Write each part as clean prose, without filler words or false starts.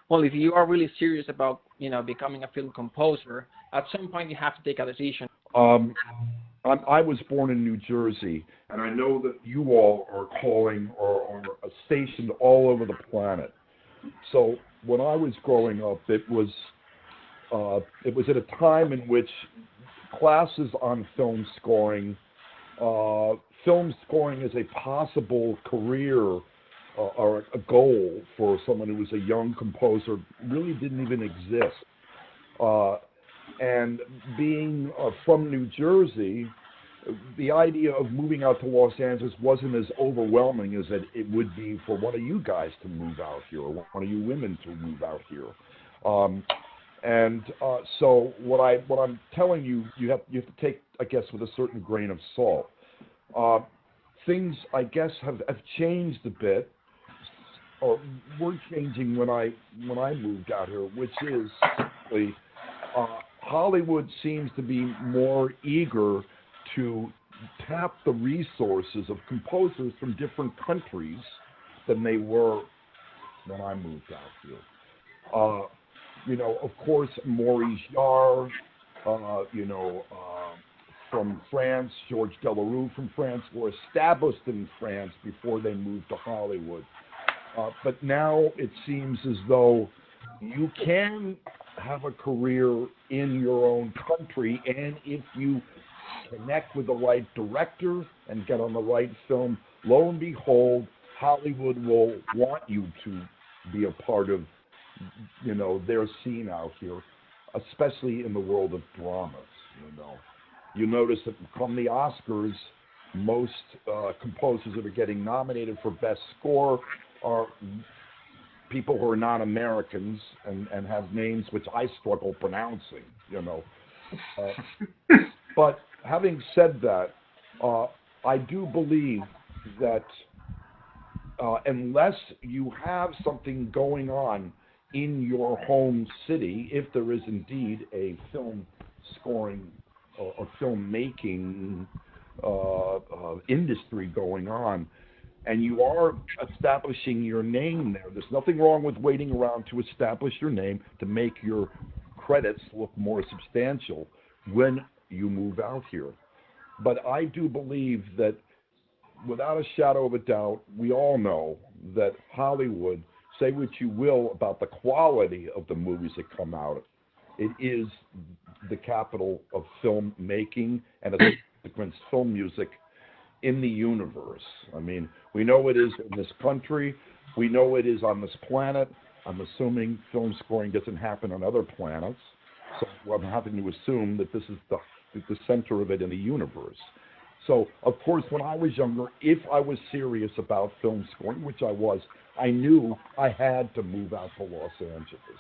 well, if you are really serious about, becoming a film composer, at some point you have to take a decision. Um, I was born in New Jersey, and I know that you all are calling or stationed all over the planet. So when I was growing up, it was at a time in which classes on film scoring as a possible career or a goal for someone who was a young composer really didn't even exist. Uh, and being from New Jersey, the idea of moving out to Los Angeles wasn't as overwhelming as it would be for one of you guys to move out here, or one of you women to move out here. Um, so what I'm telling you, you have to take, I guess, with a certain grain of salt. Uh, Things, I guess, have changed a bit, or were changing when I moved out here, which is simply, Hollywood seems to be more eager to tap the resources of composers from different countries than they were when I moved out here. Of course, Maurice Jarre, from France, Georges Delerue from France, were established in France before they moved to Hollywood. But now it seems as though you can have a career in your own country, and if you connect with the right director and get on the right film, lo and behold, Hollywood will want you to be a part of, their scene out here, especially in the world of dramas. You notice that come the Oscars, most composers that are getting nominated for Best Score are people who are not Americans and have names which I struggle pronouncing, But having said that, I do believe that unless you have something going on in your home city, if there is indeed a film scoring or filmmaking industry going on, and you are establishing your name there, there's nothing wrong with waiting around to establish your name to make your credits look more substantial when you move out here. But I do believe that, without a shadow of a doubt, we all know that Hollywood, say what you will about the quality of the movies that come out, it is the capital of filmmaking and, as a consequence, film music in the universe. I mean, we know it is in this country. We know it is on this planet. I'm assuming film scoring doesn't happen on other planets. So I'm having to assume that this is the center of it in the universe. So, of course, when I was younger, if I was serious about film scoring, which I was, I knew I had to move out to Los Angeles.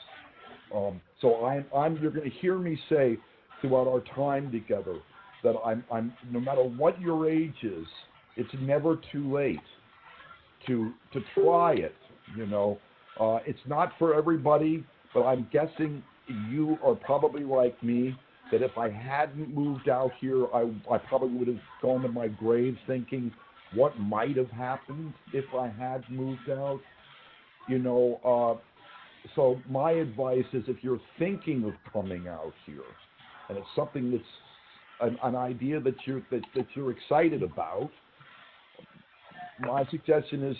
You're going to hear me say throughout our time together that I'm no matter what your age is, it's never too late to try it. It's not for everybody, but I'm guessing you are probably like me, that if I hadn't moved out here, I probably would have gone to my grave thinking what might have happened if I had moved out. So my advice is, if you're thinking of coming out here, and it's something that's an idea that you're excited about, my suggestion is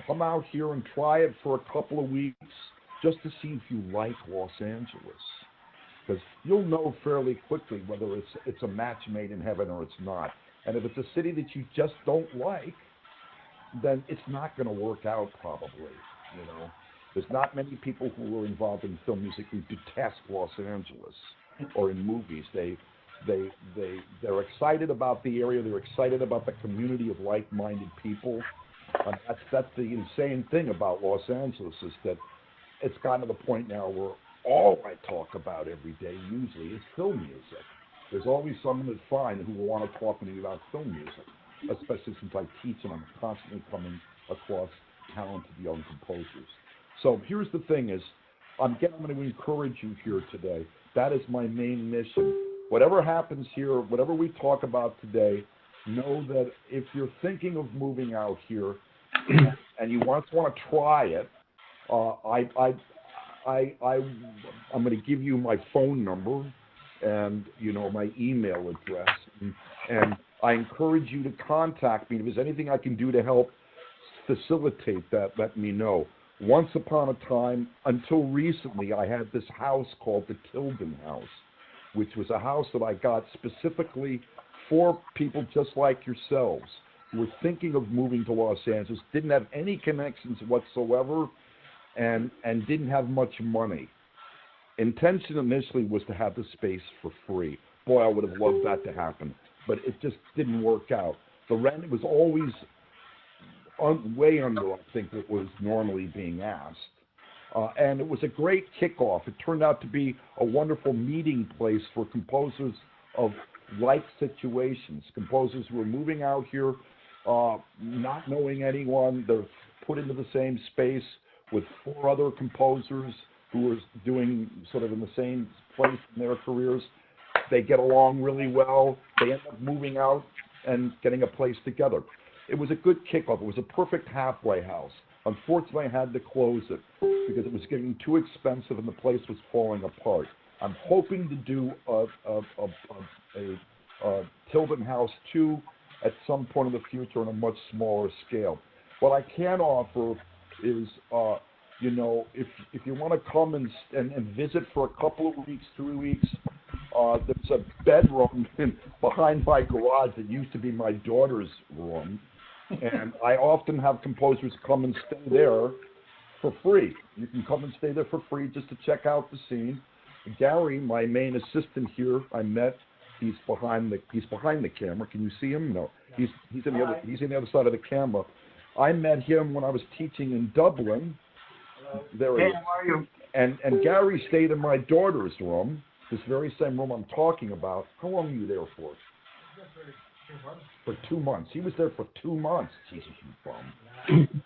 come out here and try it for a couple of weeks just to see if you like Los Angeles. Because you'll know fairly quickly whether it's a match made in heaven or it's not. And if it's a city that you just don't like, then it's not going to work out probably. There's not many people who are involved in film music who detest Los Angeles or in movies. They're excited about the area. They're excited about the community of like-minded people. And that's the insane thing about Los Angeles, is that it's gotten to the point now where all I talk about every day usually is film music. There's always someone that's fine who will want to talk to me about film music, especially since I teach and I'm constantly coming across talented young composers. So here's the thing is, I'm going to encourage you here today. That is my main mission. Whatever happens here, whatever we talk about today, know that if you're thinking of moving out here and you want to try it, I'm going to give you my phone number and my email address, and I encourage you to contact me. If there's anything I can do to help facilitate that, let me know. Once upon a time, until recently, I had this house called the Tilden House, which was a house that I got specifically for people just like yourselves who were thinking of moving to Los Angeles, didn't have any connections whatsoever, and didn't have much money. Intention initially was to have the space for free. Boy, I would have loved that to happen, but it just didn't work out. The rent was always way under, I think, what was normally being asked. And it was a great kickoff. It turned out to be a wonderful meeting place for composers of like situations. Composers who were moving out here, not knowing anyone. They're put into the same space with 4 other composers who were doing sort of in the same place in their careers. They get along really well. They end up moving out and getting a place together. It was a good kickoff. It was a perfect halfway house. Unfortunately, I had to close it because it was getting too expensive and the place was falling apart. I'm hoping to do a Tilden House 2 at some point in the future on a much smaller scale. What I can offer is, if you want to come and visit for a couple of weeks, 3 weeks, there's a bedroom behind my garage that used to be my daughter's room. And I often have composers come and stay there for free. You can come and stay there for free just to check out the scene. Gary, my main assistant here, I met. He's behind the camera. Can you see him? No. He's on the other side of the camera. I met him when I was teaching in Dublin. There he is. How are you? And Gary stayed in my daughter's room, this very same room I'm talking about. How long were you there for? For 2 months. He was there for 2 months. Jesus, you bum.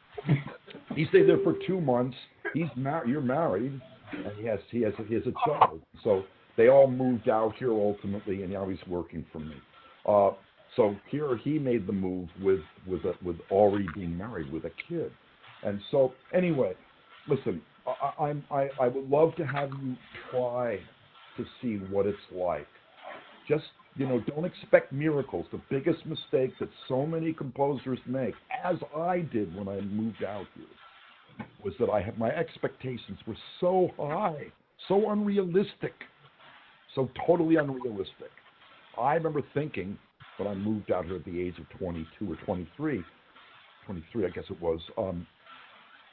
He stayed there for 2 months. You're married, and he has a child. So they all moved out here ultimately, and now he's working for me. So here he made the move with already being married with a kid. And so anyway, listen, I would love to have you try to see what it's like. Just don't expect miracles. The biggest mistake that so many composers make, as I did when I moved out here, was that my expectations were so high, so unrealistic, so totally unrealistic. I remember thinking when I moved out here at the age of 22 or 23, I guess it was,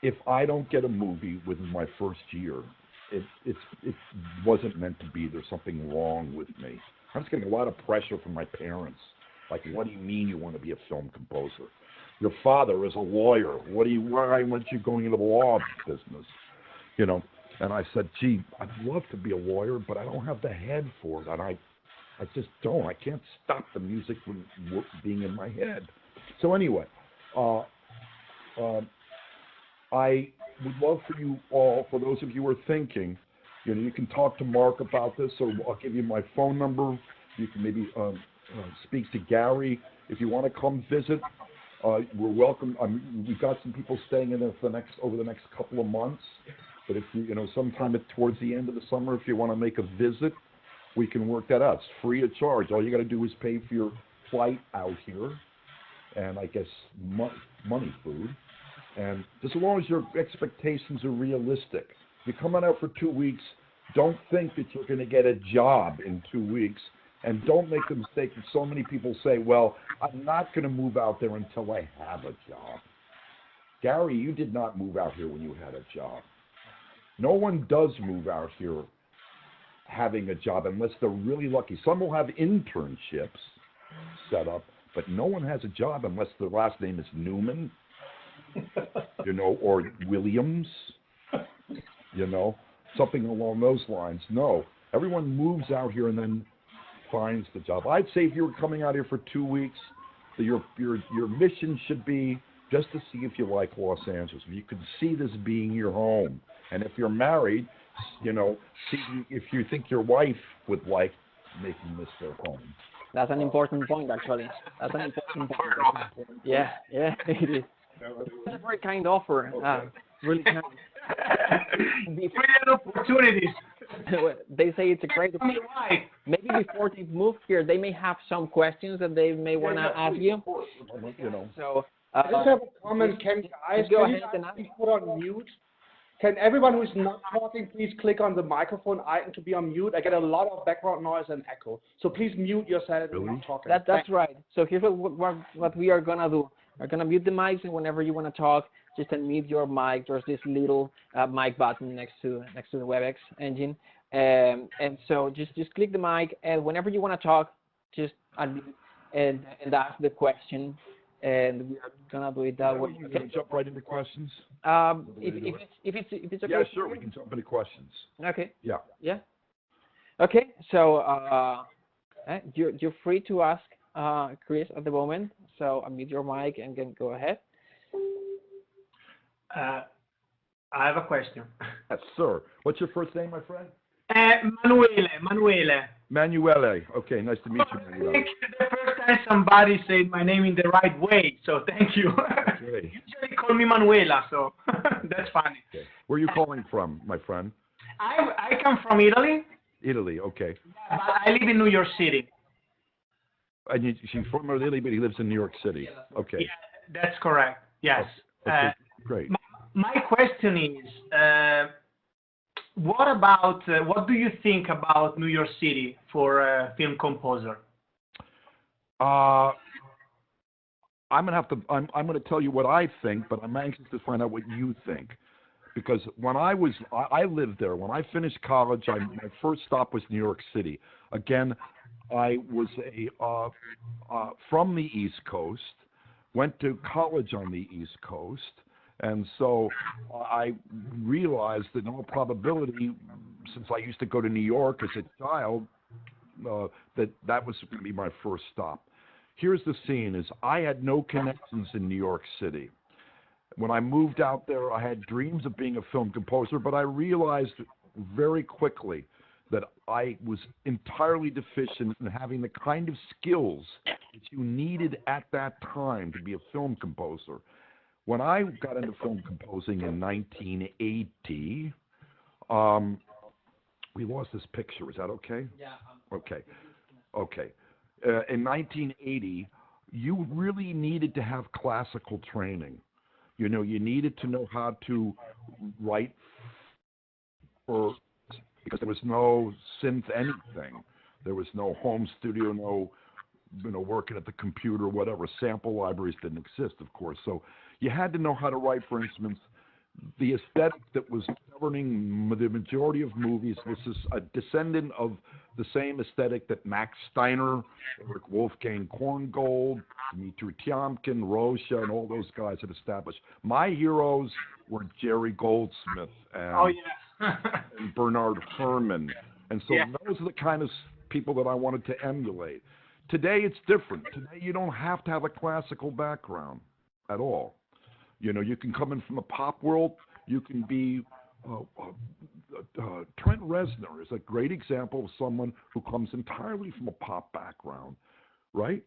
if I don't get a movie within my first year, it wasn't meant to be. There's something wrong with me. I was getting a lot of pressure from my parents. Like, what do you mean you want to be a film composer? Your father is a lawyer. Why aren't you going into the law business? And I said, gee, I'd love to be a lawyer, but I don't have the head for it. And I just don't. I can't stop the music from being in my head. So anyway, I would love for you all, for those of you who are thinking, you can talk to Mark about this, or I'll give you my phone number. You can maybe speak to Gary. If you want to come visit, we're welcome. We've got some people staying in there over the next couple of months. But if sometime towards the end of the summer, if you want to make a visit, we can work that out. It's free of charge. All you got to do is pay for your flight out here, and I guess money, food. And just as long as your expectations are realistic. If you're coming out for 2 weeks, don't think that you're going to get a job in 2 weeks. And don't make the mistake that so many people say, well, I'm not going to move out there until I have a job. Gary, you did not move out here when you had a job. No one does move out here having a job unless they're really lucky. Some will have internships set up, but no one has a job unless their last name is Newman, or Williams, something along those lines. No, everyone moves out here and then finds the job. I'd say if you were coming out here for 2 weeks, your mission should be just to see if you like Los Angeles, if you could see this being your home. And if you're married, see if you think your wife would like making this their home. That's an important point, actually. That's an important point. Yeah, it is. That's a very kind offer. Really kind. Brilliant opportunities. They say it's a great. Tell me why. Maybe before they move here, they may have some questions that they may want to ask you. Of course, you know. So, I just have a comment. Guys, go can you ahead and ask. please put on mute? Can everyone who's not talking please click on the microphone icon to be on mute? I get a lot of background noise and echo. So please mute yourself when you're not talking. That's right. So here's what we are gonna do. We're gonna mute the mics, and whenever you want to talk, just unmute your mic. There's this little mic button next to the WebEx engine, and so just click the mic, and whenever you want to talk, just unmute and ask the question. And we are gonna do it that way. We're gonna jump right into questions. If it's okay. Yeah, sure. We can jump into questions. Okay. Yeah. Yeah. Okay. So you're free to ask Chris at the moment. So unmute your mic and then go ahead. I have a question. Yes, sir. What's your first name, my friend? Manuele. Manuele. Okay, nice to meet you, I Manuele. think the first time somebody said my name in the right way, so thank you. Okay. Usually call me Manuela, so that's funny. Okay. Where are you calling from, my friend? I come from Italy, Italy. Okay. but I live in New York City. And she's from Italy, but he lives in New York City. Okay. Yeah, that's correct. Yes. Okay. Great. My question is, what do you think about New York City for a film composer? I'm gonna tell you what I think, but I'm anxious to find out what you think, because when I lived there. When I finished college, my first stop was New York City. Again, I was from the East Coast, went to college on the East Coast. And so I realized that in all probability, since I used to go to New York as a child, that was going to be my first stop. Here's the scene: is I had no connections in New York City. When I moved out there, I had dreams of being a film composer, but I realized very quickly that I was entirely deficient in having the kind of skills that you needed at that time to be a film composer. When I got into film composing in 1980, we lost this picture. Is that okay? Yeah. Okay. Okay. In 1980, you really needed to have classical training. You know, you needed to know how to write because there was no synth anything. There was no home studio, no, working at the computer, whatever. Sample libraries didn't exist, of course. So you had to know how to write for instruments. The aesthetic that was governing the majority of movies was a descendant of the same aesthetic that Max Steiner, Eric Wolfgang Korngold, Dmitri Tiomkin, Rosha, and all those guys had established. My heroes were Jerry Goldsmith and, and Bernard Herrmann. And so those are the kind of people that I wanted to emulate. Today it's different. Today you don't have to have a classical background at all. You can come in from the pop world. You can be Trent Reznor is a great example of someone who comes entirely from a pop background, right?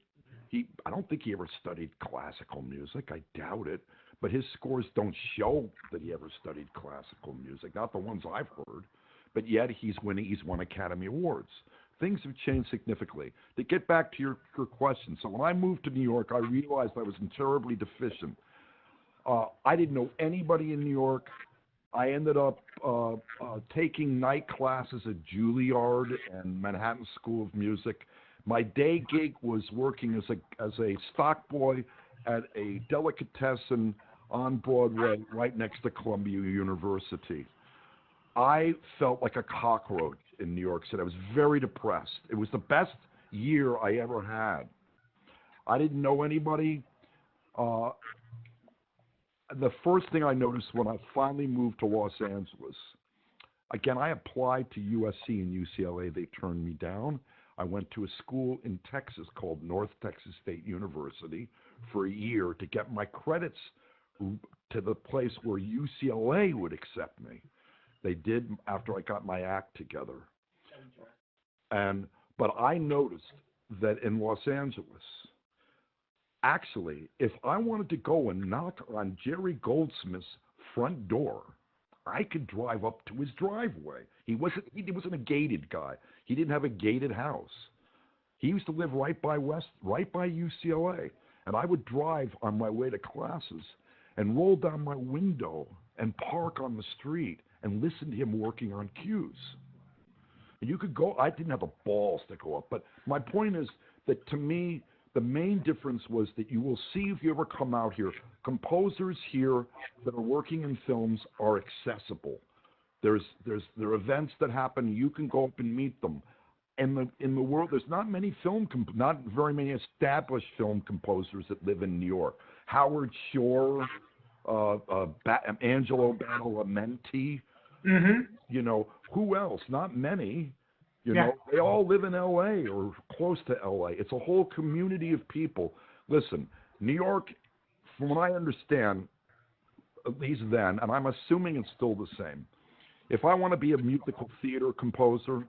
I don't think he ever studied classical music. I doubt it. But his scores don't show that he ever studied classical music, not the ones I've heard. But yet he's won Academy Awards. Things have changed significantly. To get back to your question, so when I moved to New York, I realized I was terribly deficient. I didn't know anybody in New York. I ended up taking night classes at Juilliard and Manhattan School of Music. My day gig was working as a stock boy at a delicatessen on Broadway right next to Columbia University. I felt like a cockroach in New York City. I was very depressed. It was the best year I ever had. I didn't know anybody. The first thing I noticed when I finally moved to Los Angeles, again, I applied to USC and UCLA. They turned me down. I went to a school in Texas called North Texas State University for a year to get my credits to the place where UCLA would accept me. They did after I got my act together. But I noticed that in Los Angeles, actually, if I wanted to go and knock on Jerry Goldsmith's front door, I could drive up to his driveway. He wasn't a gated guy. He didn't have a gated house. He used to live right by UCLA, and I would drive on my way to classes and roll down my window and park on the street and listen to him working on cues. And you could go. I didn't have the balls to go up, but my point is that to me, the main difference was that you will see if you ever come out here, composers here that are working in films are accessible. There are events that happen. You can go up and meet them. In the world, there's not very many established film composers that live in New York. Howard Shore, Angelo Badalamenti, you know, who else? Not many. You know, they all live in L.A. or close to L.A. It's a whole community of people. Listen, New York, from what I understand, at least then, and I'm assuming it's still the same, if I want to be a musical theater composer,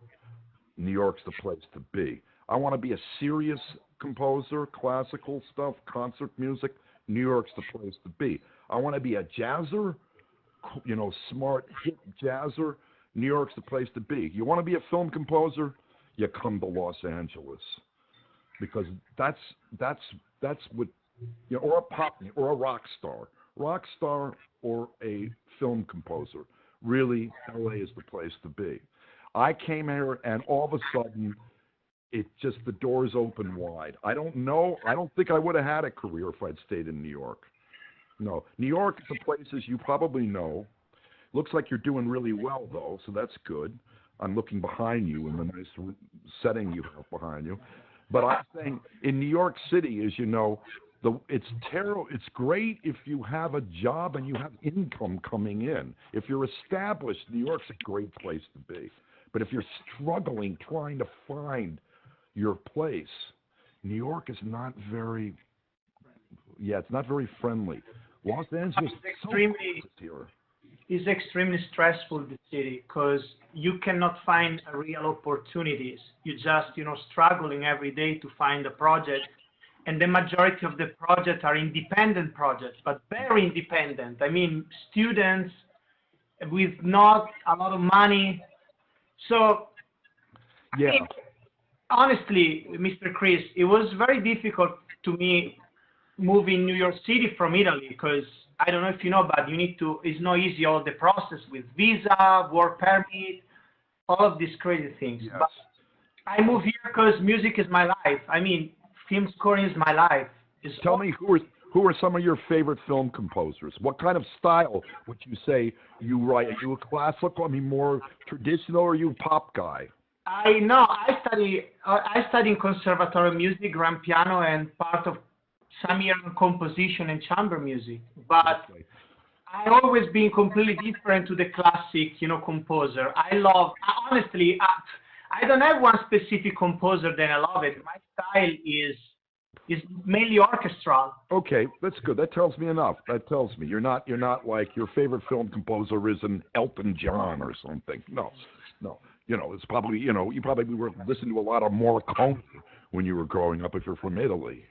New York's the place to be. I want to be a serious composer, classical stuff, concert music, New York's the place to be. I want to be a jazzer, you know, smart, hip jazzer, New York's the place to be. You want to be a film composer, you come to Los Angeles. Because that's what, you know, or a pop, or a rock star or a film composer. Really, LA is the place to be. I came here and all of a sudden, the doors open wide. I don't think I would have had a career if I'd stayed in New York. No, New York is a place, as you probably know. Looks like you're doing really well, though, so that's good. I'm looking behind you in the nice setting you have behind you. But I'm saying in New York City, as you know, it's terrible. It's great if you have a job and you have income coming in. If you're established, New York's a great place to be. But if you're struggling trying to find your place, New York is not very, it's not very friendly. Los Angeles is extremely stressful, the city, because you cannot find real opportunities. You just, struggling every day to find a project. And the majority of the projects are independent projects, but very independent. I mean, students with not a lot of money. So, yeah. Honestly, Mr. Chris, it was very difficult to me moving New York City from Italy, because I don't know if you know, but it's not easy, all the process with visa, work permit, all of these crazy things. Yes. But I moved here because music is my life. I mean, film scoring is my life. Tell me, who are some of your favorite film composers? What kind of style would you say you write? Are you a classical? I mean, more traditional, or are you a pop guy? I study in conservatory music, grand piano, and part of some year in composition and chamber music. But Okay. I always been completely different to the classic, composer. Honestly, I don't have one specific composer that I love it. My style is mainly orchestral. Okay, that's good. That tells me enough. That tells me you're not like your favorite film composer is an Elton John or something. No. It's probably you probably were listening to a lot of Morricone when you were growing up if you're from Italy.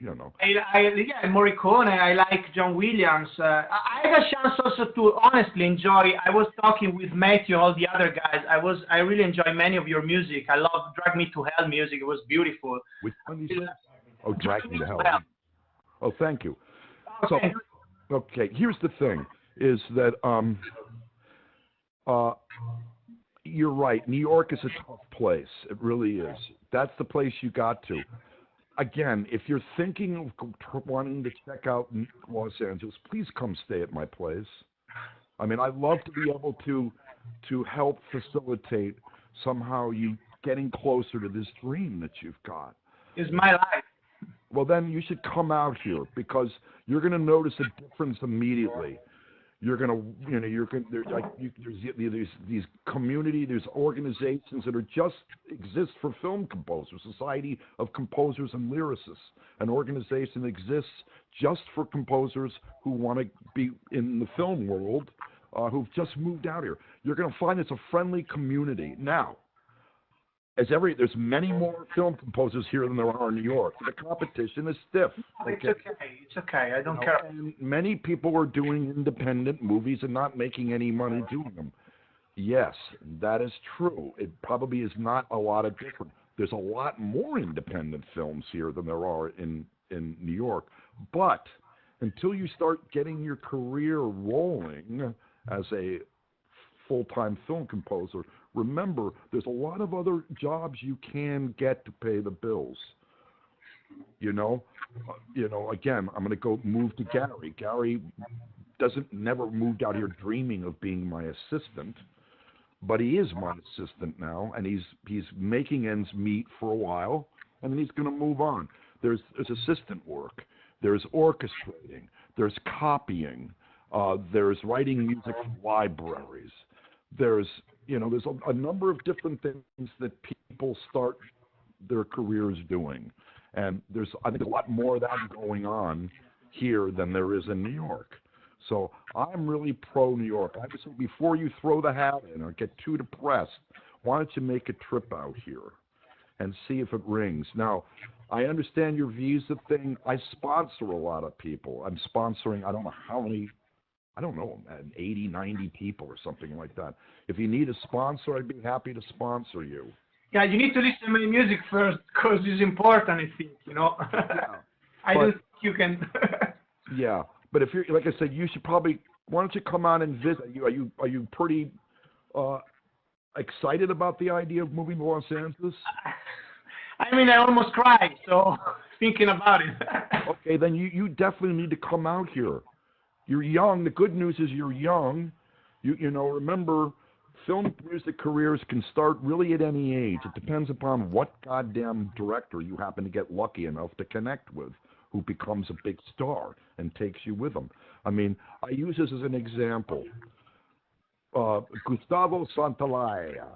Morricone. I like John Williams. I had a chance also to honestly enjoy. I was talking with Matthew, all the other guys. I really enjoy many of your music. I love Drag Me to Hell music. It was beautiful. Which one you said? Oh, Drag Me to Hell. Oh, thank you. Okay. So, okay, here's the thing: is that you're right. New York is a tough place. It really is. That's the place you got to. Again, if you're thinking of wanting to check out Los Angeles, please come stay at my place. I mean, I'd love to be able to help facilitate somehow you getting closer to this dream that you've got. It's my life. Well, then you should come out here, because you're going to notice a difference immediately. You're going to, there's these community, there's organizations that are just exist for film composers, Society of Composers and Lyricists, an organization that exists just for composers who want to be in the film world, who've just moved out here. You're going to find it's a friendly community. Now, there's many more film composers here than there are in New York. The competition is stiff. Okay? It's okay. I don't care. And many people are doing independent movies and not making any money doing them. Yes, that is true. It probably is not a lot of different. There's a lot more independent films here than there are in New York. But until you start getting your career rolling as a full-time film composer, remember there's a lot of other jobs you can get to pay the bills. Again, I'm going to move to Gary. Gary never moved out here dreaming of being my assistant, but he is my assistant now, and he's making ends meet for a while, and then he's going to move on. There's assistant work, there's orchestrating, there's copying, there's writing music for libraries, there's a number of different things that people start their careers doing, and I think a lot more of that going on here than there is in New York. So I'm really pro New York. I would say before you throw the hat in or get too depressed, why don't you make a trip out here and see if it rings? Now, I understand your visa thing. I sponsor a lot of people. I'm sponsoring, I don't know how many, 80, 90 people or something like that. If you need a sponsor, I'd be happy to sponsor you. Yeah, you need to listen to my music first because it's important, I think, Yeah, I don't think you can. Yeah. But if you're, like I said, you should probably. Why don't you come on and visit? Are you pretty excited about the idea of moving to Los Angeles? I mean, I almost cried, so thinking about it. Okay, then you definitely need to come out here. You're young. The good news is you're young. Remember, film music careers can start really at any age. It depends upon what goddamn director you happen to get lucky enough to connect with, who becomes a big star and takes you with them. I mean, I use this as an example. Gustavo Santaolalla,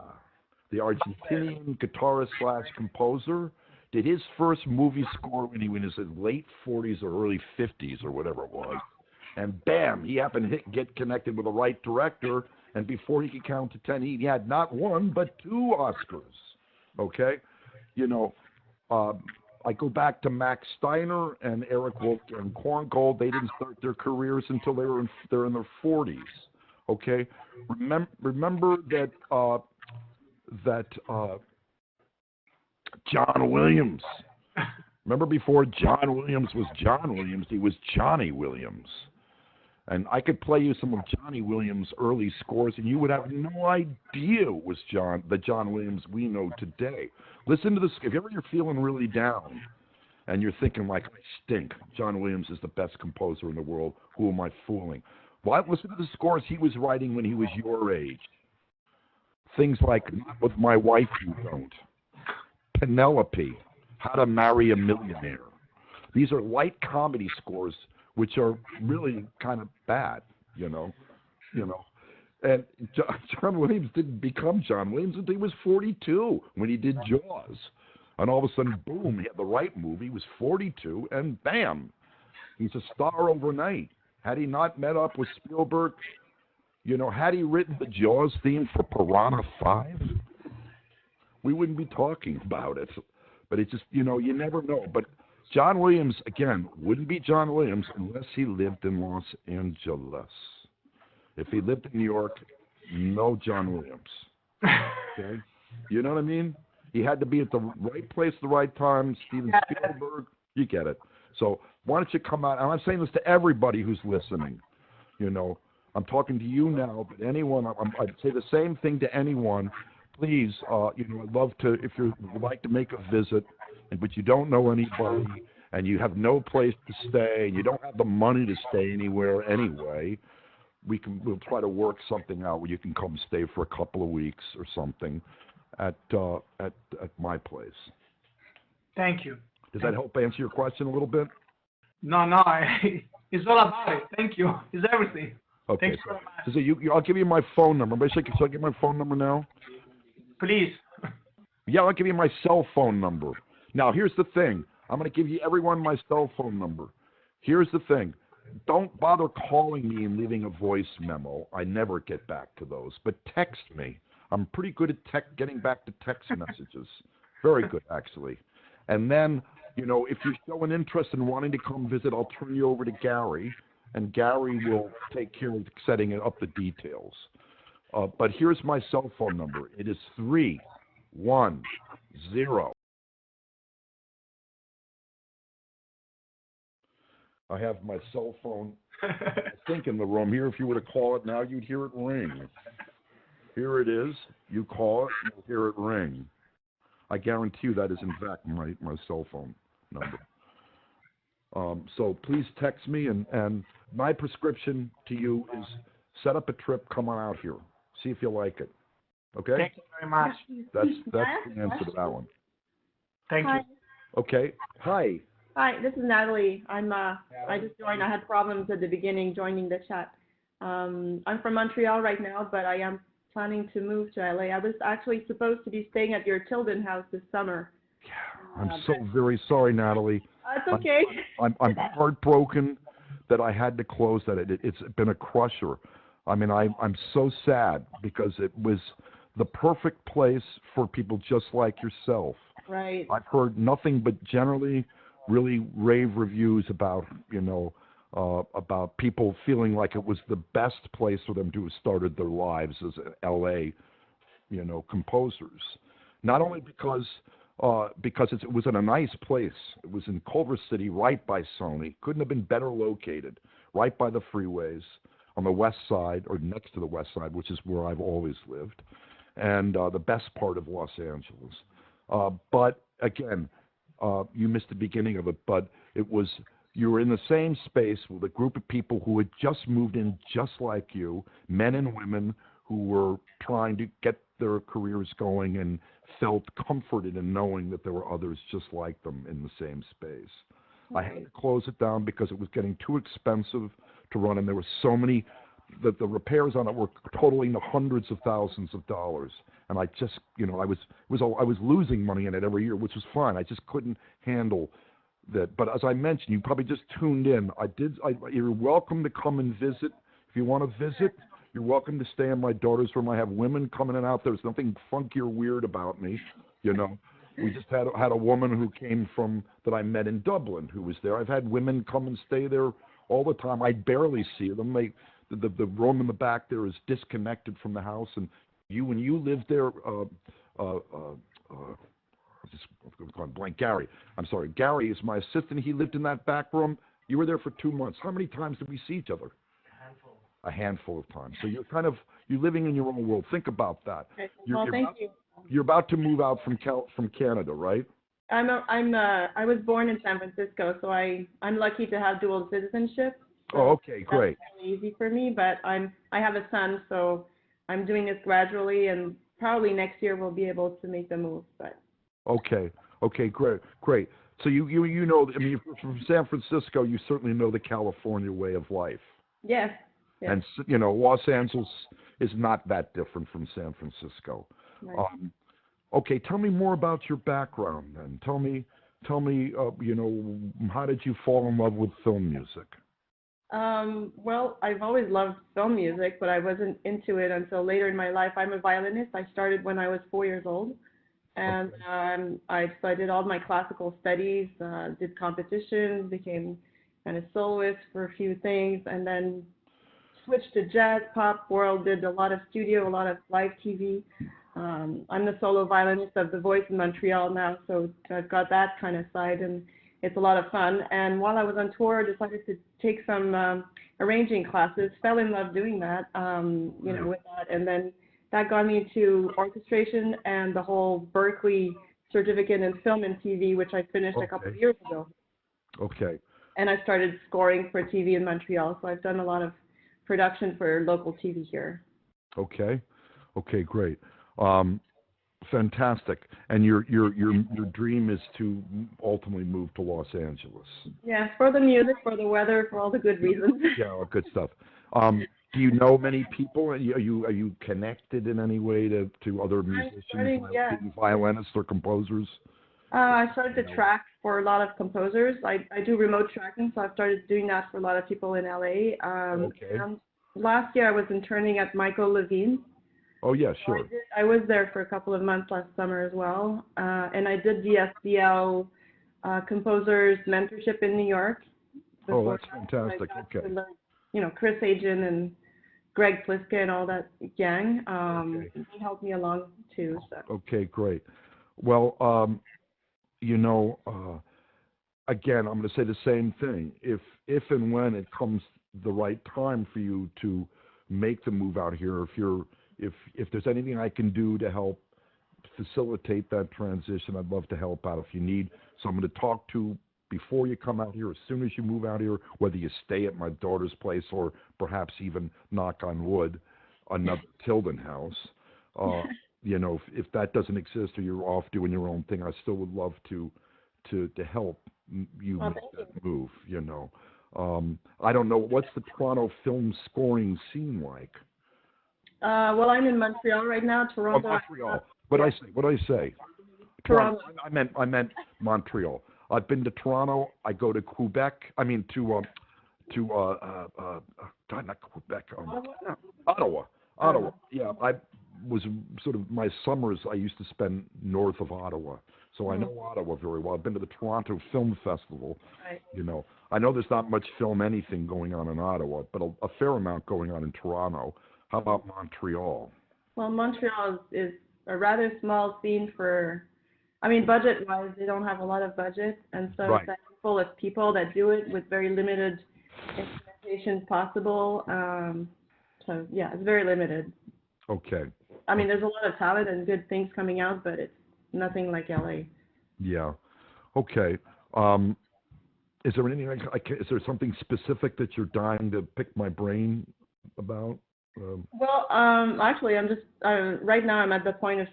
the Argentinian guitarist/composer, did his first movie score when he was in his late 40s or early 50s or whatever it was. And bam, he happened to get connected with the right director, and before he could count to 10, he had not one, but 2 Oscars. Okay? I go back to Max Steiner and Eric Wolfgang Korngold. They didn't start their careers until they're in their 40s. Okay, remember that John Williams. Remember before John Williams was John Williams, he was Johnny Williams. And I could play you some of Johnny Williams' early scores, and you would have no idea it was the John Williams we know today. Listen to this. If ever you're feeling really down and you're thinking like, I stink, John Williams is the best composer in the world, who am I fooling? Well, listen to the scores he was writing when he was your age. Things like Not With My Wife You Don't, Penelope, How to Marry a Millionaire. These are light comedy scores which are really kind of bad, And John Williams didn't become John Williams until he was 42 when he did Jaws. And all of a sudden, boom, he had the right movie. He was 42, and bam, he's a star overnight. Had he not met up with Spielberg, had he written the Jaws theme for Piranha 5, we wouldn't be talking about it. But it's just, you never know. But John Williams, again, wouldn't be John Williams unless he lived in Los Angeles. If he lived in New York, no John Williams. Okay? You know what I mean? He had to be at the right place at the right time. Steven Spielberg, you get it. So why don't you come out? And I'm saying this to everybody who's listening. I'm talking to you now, but anyone, I'd say the same thing to anyone. Please, I'd love to, if you would like to make a visit, but you don't know anybody, and you have no place to stay, and you don't have the money to stay anywhere anyway, we'll try to work something out where you can come stay for a couple of weeks or something at my place. Thank you. Does that help answer your question a little bit? No, it's all about it. Thank you. It's everything. Okay. Thanks so much. So I'll give you my phone number. Should I get my phone number now? Please. Yeah, I'll give you my cell phone number. Now, here's the thing. I'm going to give everyone my cell phone number. Here's the thing. Don't bother calling me and leaving a voice memo. I never get back to those. But text me. I'm pretty good at getting back to text messages. Very good, actually. And then, if you show an interest in wanting to come visit, I'll turn you over to Gary, and Gary will take care of setting up the details. But here's my cell phone number. It is 310. I have my cell phone, I think, in the room here. If you were to call it now, you'd hear it ring. Here it is. You call it, you'll hear it ring. I guarantee you that is, in fact, my cell phone number. So please text me, and my prescription to you is set up a trip, come on out here. See if you like it. Okay? Thank you very much. That's the answer to that one. Thank Hi. you. Okay. Hi. Hi, this is Natalie. I just joined. I had problems at the beginning joining the chat. I'm from Montreal right now, but I am planning to move to LA. I was actually supposed to be staying at your Tilden house this summer. Yeah, I'm so very sorry, Natalie. It's okay. I'm heartbroken that I had to close that. It's been a crusher. I mean, I'm so sad because it was the perfect place for people just like yourself. Right. I've heard nothing but generally really rave reviews about, about people feeling like it was the best place for them to have started their lives as LA, composers. Not only because it was in a nice place. It was in Culver City, right by Sony. Couldn't have been better located, right by the freeways, on the west side, or next to the west side, which is where I've always lived, and the best part of Los Angeles. But again, you missed the beginning of it, but you were in the same space with a group of people who had just moved in just like you, men and women who were trying to get their careers going and felt comforted in knowing that there were others just like them in the same space. I had to close it down because it was getting too expensive to run, and there were so many that the repairs on it were totaling the hundreds of thousands of dollars. And I just, I was losing money in it every year, which was fine. I just couldn't handle that. But as I mentioned, you probably just tuned in. You're welcome to come and visit. If you want to visit, you're welcome to stay in my daughter's room. I have women coming in and out. There's nothing funky or weird about me, We just had a woman who came that I met in Dublin who was there. I've had women come and stay there all the time. I barely see them. The room in the back there is disconnected from the house, and when you lived there, just going blank. Gary, I'm sorry. Gary is my assistant. He lived in that back room. You were there for 2 months. How many times did we see each other? A handful of times. So you're living in your own world. Think about that. Okay. Thank you. You're about to move out from Canada, right? I was born in San Francisco, so I'm lucky to have dual citizenship. So oh, okay, great. That's really easy for me, but I have a son, so I'm doing this gradually, and probably next year we'll be able to make the move. But okay, great. So you know, I mean, from San Francisco, you certainly know the California way of life. Yes. And Los Angeles is not that different from San Francisco. Right. Okay, tell me more about your background then. Tell me, how did you fall in love with film music? Well, I've always loved film music, but I wasn't into it until later in my life. I'm a violinist. I started when I was 4 years old, and so I did all my classical studies, did competitions, became kind of soloist for a few things, and then switched to jazz, pop world, did a lot of studio, a lot of live TV. I'm the solo violinist of The Voice in Montreal now, so I've got that kind of side, and it's a lot of fun. And while I was on tour, I decided to take some arranging classes, fell in love doing that, with that, and then that got me to orchestration and the whole Berklee certificate in film and TV, which I finished a couple of years ago. Okay. And I started scoring for TV in Montreal, so I've done a lot of production for local TV here. Okay, great. Fantastic. And your dream is to ultimately move to Los Angeles. Yeah, for the music, for the weather, for all the good reasons. Yeah, well, good stuff. Do you know many people? Are you connected in any way to other musicians, violinists or composers? I started to track for a lot of composers. I do remote tracking, so I've started doing that for a lot of people in LA. Last year I was interning at Michael Levine. Oh, yeah, sure. I was there for a couple of months last summer as well. And I did the SDL Composers Mentorship in New York. Oh, that's fantastic. Okay. Chris Agin and Greg Pliska and all that gang. Okay. They helped me along too. So. Okay, great. Well, you know, again, I'm going to say the same thing. If and when it comes the right time for you to make the move out here, if there's anything I can do to help facilitate that transition, I'd love to help out. If you need someone to talk to before you come out here, as soon as you move out here, whether you stay at my daughter's place or perhaps even, knock on wood, another Tilden house, you know, if that doesn't exist or you're off doing your own thing, I still would love to help you make that move, you know. I don't know, what's the Toronto film scoring scene like? Well, I'm in Montreal right now. Toronto. Oh, Montreal. What I say? Toronto. I meant Montreal. I've been to Toronto. I go to Quebec. I mean not Quebec. Ottawa. Yeah, I was sort of, my summers I used to spend north of Ottawa, so I know Ottawa very well. I've been to the Toronto Film Festival. Right. You know, I know there's not much film anything going on in Ottawa, but a fair amount going on in Toronto. How about Montreal? Well, Montreal is a rather small scene for, I mean, budget-wise, they don't have a lot of budget, and so it's a handful of people that do it with very limited implementation possible. So, yeah, it's very limited. Okay. I mean, there's a lot of talent and good things coming out, but it's nothing like LA. Yeah. Okay. Is there anything is there something specific that you're dying to pick my brain about? Well, actually, I'm just right now I'm at the point of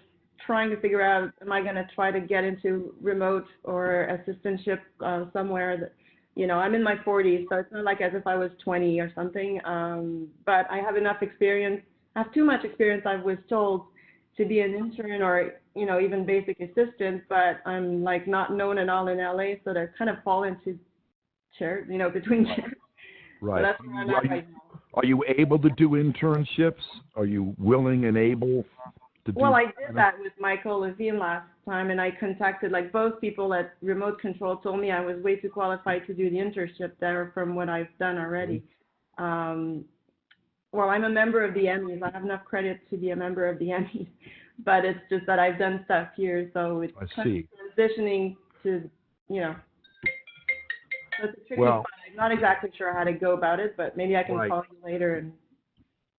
trying to figure out, am I going to try to get into remote or assistantship somewhere that, you know, I'm in my 40s, so it's not like as if I was 20 or something, but I have enough experience. I have too much experience, I was told, to be an intern or, you know, even basic assistant, but I'm like not known at all in LA, so they kind of fall into chairs, you know, between chairs. Right. So that's where I'm at right now. Are you able to do internships? Are you willing and able to do? Well, I did that with Michael Levine last time, and I contacted, like, both people at Remote Control told me I was way too qualified to do the internship there from what I've done already. Well, I'm a member of the Emmys. I have enough credit to be a member of the Emmys, but it's just that I've done stuff here, so it's kind of transitioning to, you know, so it's a tricky spot. I'm not exactly sure how to go about it, but maybe I can call you later and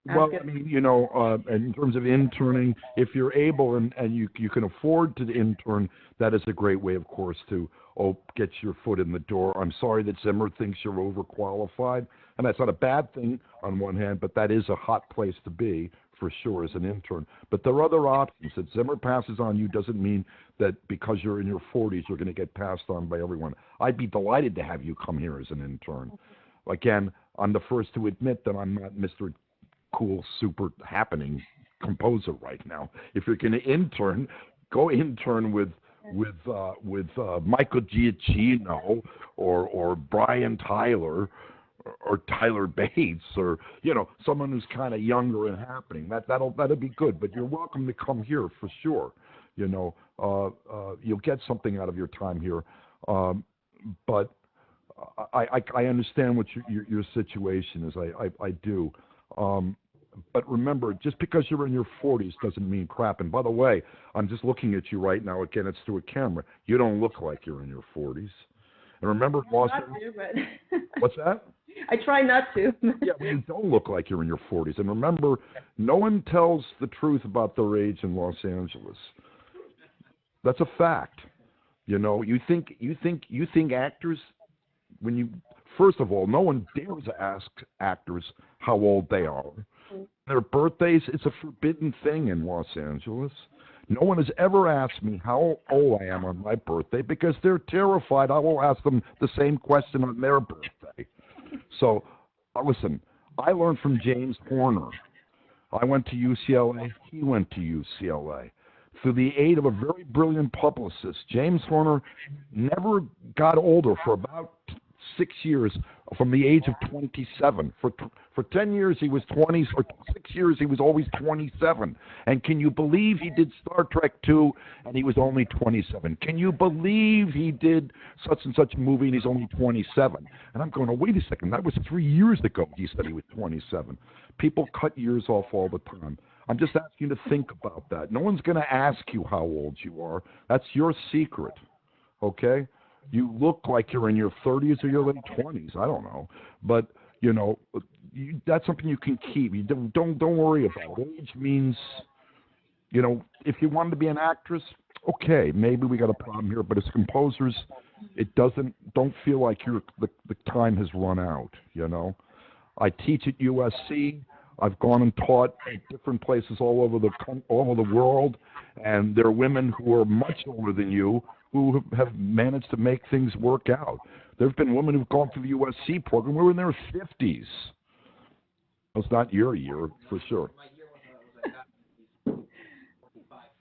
Well, I mean, you know, in terms of interning, if you're able and you can afford to intern, that is a great way, of course, to get your foot in the door. I'm sorry that Zimmer thinks you're overqualified, and that's not a bad thing on one hand, but that is a hot place to be for sure as an intern. But there are other options. That Zimmer passes on you doesn't mean that because you're in your 40s, you're going to get passed on by everyone. I'd be delighted to have you come here as an intern. Again, I'm the first to admit that I'm not Mr. Cool, super happening composer right now. If you're going to intern, go intern with Michael Giacchino or Brian Tyler or Tyler Bates or, you know, someone who's kind of younger and happening. That'll be good. But you're welcome to come here for sure. You know, you'll get something out of your time here. But I understand what your situation is. I do. But remember, just because you're in your 40s doesn't mean crap. And by the way, I'm just looking at you right now. Again, it's through a camera. You don't look like you're in your 40s. And remember, What's that? I try not to. Yeah, well, you don't look like you're in your 40s. And remember, no one tells the truth about their age in Los Angeles. That's a fact. You know, you think actors, when you, first of all, no one dares ask actors how old they are. Their birthdays, it's a forbidden thing in Los Angeles. No one has ever asked me how old I am on my birthday because they're terrified I will ask them the same question on their birthday. So, listen, I learned from James Horner. I went to UCLA. He went to UCLA. Through the aid of a very brilliant publicist, James Horner never got older for about 6 years from the age of 27. For 10 years he was 20. For 6 years he was always 27. And can you believe he did Star Trek 2 and he was only 27? Can you believe he did such and such movie and he's only 27? And I'm going, oh, wait a second, that was 3 years ago he said he was 27. People cut years off all the time. I'm just asking you to think about that. No one's going to ask you how old you are. That's your secret, okay? You look like you're in your 30s or your late 20s. I don't know, but you know, that's something you can keep. You don't worry about it. Age means, you know, if you wanted to be an actress, okay, maybe we got a problem here. But as composers, don't feel like the time has run out. You know, I teach at USC. I've gone and taught at different places all over the world, and there are women who are much older than you who have managed to make things work out. There have been women who've gone through the USC program who were in their 50s. It's not your year, for sure.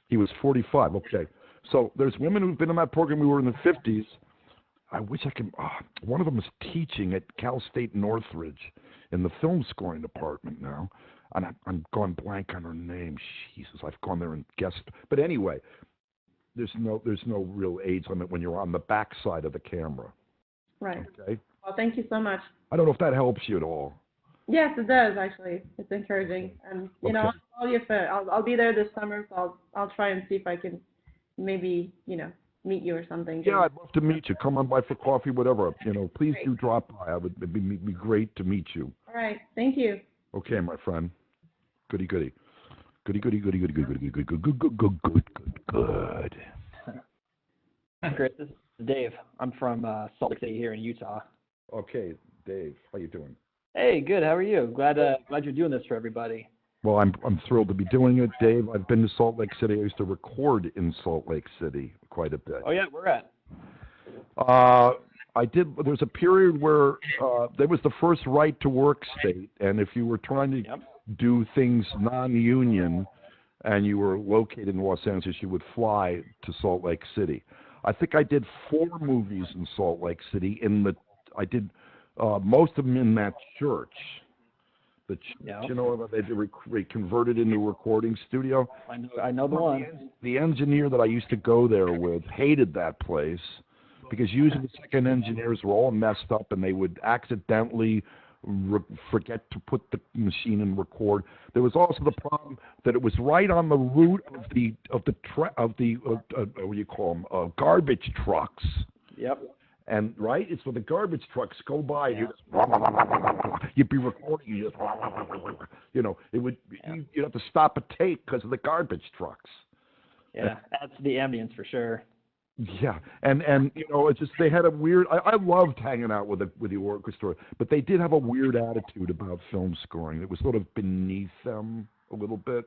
He was 45, okay. So there's women who've been in that program who were in the 50s. I wish I could, one of them is teaching at Cal State Northridge in the film scoring department now. And I'm going blank on her name. Jesus, I've gone there and guessed. But anyway, there's no real age limit when you're on the back side of the camera. Right. Okay. Well, thank you so much. I don't know if that helps you at all. Yes, it does actually. It's encouraging, and you know, I'll call you I'll be there this summer, so I'll try and see if I can maybe meet you or something. Yeah, I'd love to meet you. Come on by for coffee, whatever. You know, please do drop by. It'd be great to meet you. All right. Thank you. Okay, my friend. Goody. Good. Chris, this is Dave. I'm from Salt Lake City here in Utah. Okay, Dave. How you doing? Hey, good. How are you? Glad you're doing this for everybody. Well, I'm thrilled to be doing it, Dave. I've been to Salt Lake City. I used to record in Salt Lake City quite a bit. Oh yeah, where at? I did. There's a period where there was the first right to work state, and if you were trying to do things non-union, and you were located in Los Angeles, you would fly to Salt Lake City. I think I did 4 movies in Salt Lake City. I did most of them in that church. The church, you know, they converted into a recording studio. I know the one. The engineer that I used to go there with hated that place because usually the second engineers were all messed up and they would accidentally forget to put the machine in record. There was also the problem that it was right on the route of the what do you call them, garbage trucks. Yep. And right, it's where the garbage trucks go by. And you'd be recording. You'd have to stop a tape because of the garbage trucks. Yeah, that's the ambience for sure. Yeah, and it's just they had a weird. I loved hanging out with the orchestra, but they did have a weird attitude about film scoring. It was sort of beneath them a little bit,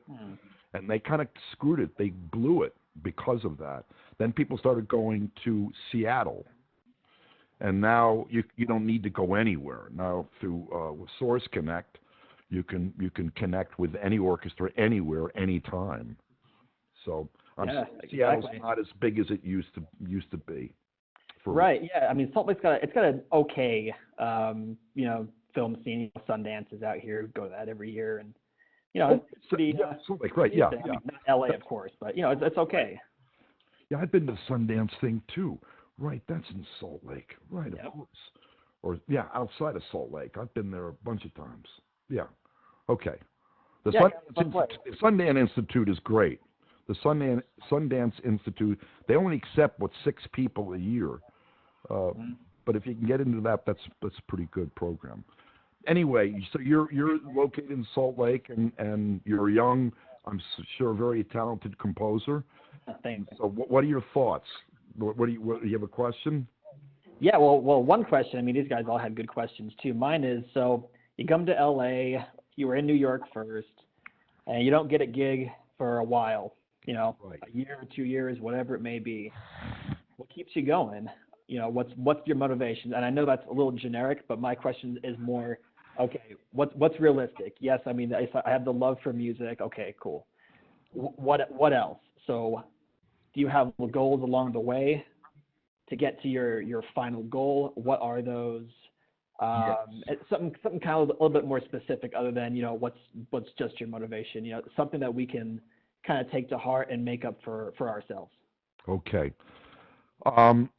and they kind of screwed it. They blew it because of that. Then people started going to Seattle, and now you don't need to go anywhere. Now through with Source Connect, you can connect with any orchestra anywhere, anytime. So. Seattle's not as big as it used to be. Right. Yeah. I mean, Salt Lake's got an okay, film scene. Sundance is out here. Go to that every year, and it's pretty. Salt Lake, right? Yeah. I mean, not LA, of course, but it's okay. Yeah, I've been to the Sundance thing too. Right. That's in Salt Lake. Right. Of course. Or outside of Salt Lake. I've been there a bunch of times. Yeah. Okay. The Sundance Institute is great. The Sundance Institute, they only accept 6 people a year, but if you can get into that, that's a pretty good program. Anyway, so you're located in Salt Lake, and you're young. I'm sure a very talented composer. Thanks. So what are your thoughts? Do you have a question? Yeah. Well, one question. I mean, these guys all had good questions too. Mine is, so you come to LA, you were in New York first, and you don't get a gig for a while. Right. A year or 2 years, whatever it may be. What keeps you going? What's your motivation? And I know that's a little generic, but my question is more, okay, what's realistic? Yes, I mean, if I have the love for music, okay, cool. What else? So, do you have goals along the way to get to your final goal? What are those? Something kind of a little bit more specific, other than what's just your motivation. Something that we can kind of take to heart and make up for ourselves. Okay. I'm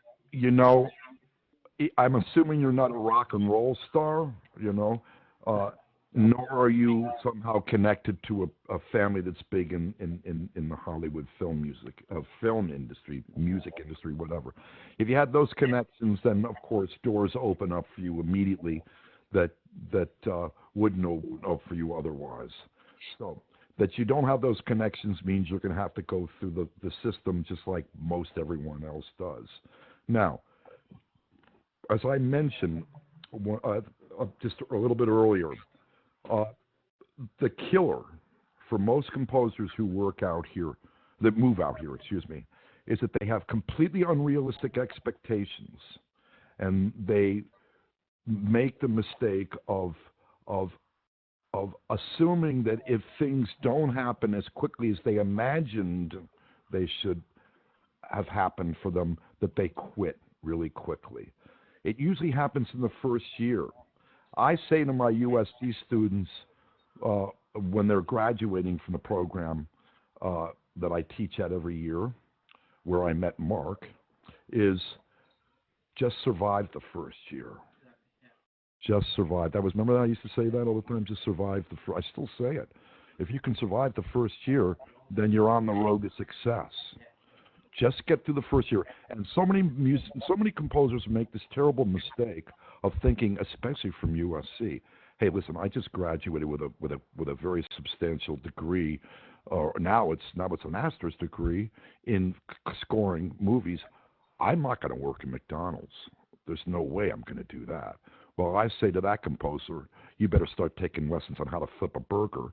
assuming you're not a rock and roll star, nor are you somehow connected to a family that's big in the Hollywood film industry, music industry, whatever. If you had those connections, then of course doors open up for you immediately that wouldn't open up for you otherwise. So that you don't have those connections means you're going to have to go through the system just like most everyone else does. Now, as I mentioned just a little bit earlier, the killer for most composers who move out here, is that they have completely unrealistic expectations, and they make the mistake of assuming that if things don't happen as quickly as they imagined they should have happened for them, that they quit really quickly. It usually happens in the first year. I say to my USC students when they're graduating from the program that I teach at every year, where I met Mark, is just survive the first year. Just survive. Remember I used to say that all the time, just survive I still say it. If you can survive the first year, then you're on the road to success. Just get through the first year. And so many composers make this terrible mistake of thinking, especially from USC, hey, listen, I just graduated with a very substantial degree, or now it's a master's degree in scoring movies. I'm not going to work in McDonald's. There's no way I'm going to do that. Well, I say to that composer, you better start taking lessons on how to flip a burger,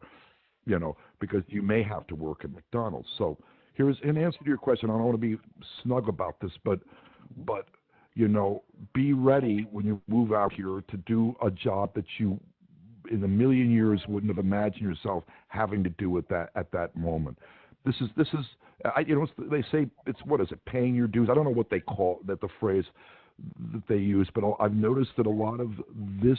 because you may have to work at McDonald's. So here's an answer to your question. I don't want to be snug about this, but be ready when you move out here to do a job that you in a million years wouldn't have imagined yourself having to do at that moment. They say it's, what is it, paying your dues? I don't know what they call that, the phrase that they use, but I've noticed that a lot of this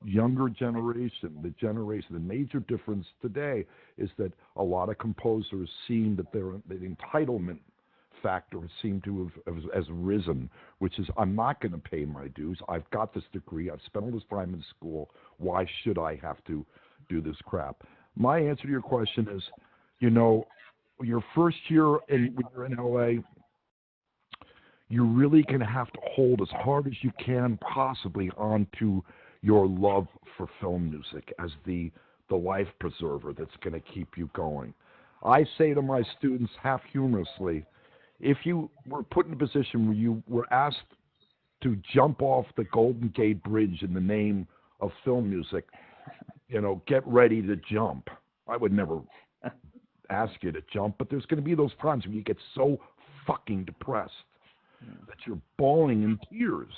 younger generation, the major difference today is that a lot of composers seem that the entitlement factor seem to have risen, which is, I'm not going to pay my dues. I've got this degree. I've spent all this time in school. Why should I have to do this crap? My answer to your question is, your first year when you're in LA, you're really going to have to hold as hard as you can possibly onto your love for film music as the life preserver that's going to keep you going. I say to my students half humorously, if you were put in a position where you were asked to jump off the Golden Gate Bridge in the name of film music, get ready to jump. I would never ask you to jump, but there's going to be those times when you get so fucking depressed that you're bawling in tears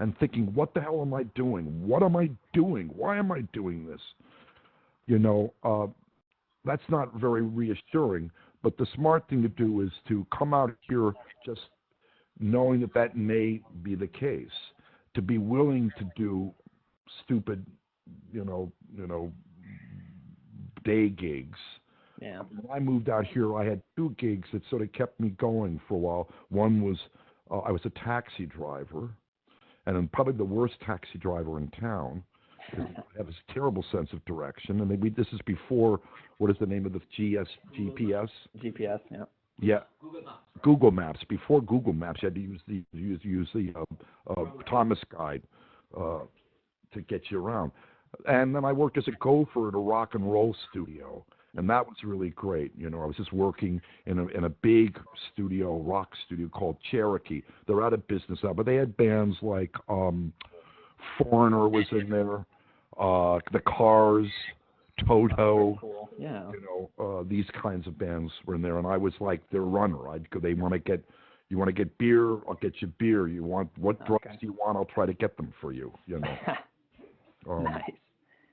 and thinking, what the hell am I doing? What am I doing? Why am I doing this? That's not very reassuring, but the smart thing to do is to come out here just knowing that may be the case, to be willing to do stupid, day gigs. Yeah. When I moved out here, I had 2 gigs that sort of kept me going for a while. One was I was a taxi driver, and I'm probably the worst taxi driver in town. I have this terrible sense of direction, and this is before, what is the name of the GPS? GPS, yeah. Yeah. Google Maps. Before Google Maps, you had to use the Thomas Guide to get you around. And then I worked as a gopher at a rock and roll studio, and that was really great. I was just working in a big studio, rock studio called Cherokee. They're out of business now, but they had bands like Foreigner was in there, The Cars, Toto. Cool. Yeah. These kinds of bands were in there, and I was like their runner. You want to get beer? I'll get you beer. You want what drugs do you want? I'll try to get them for you. Nice.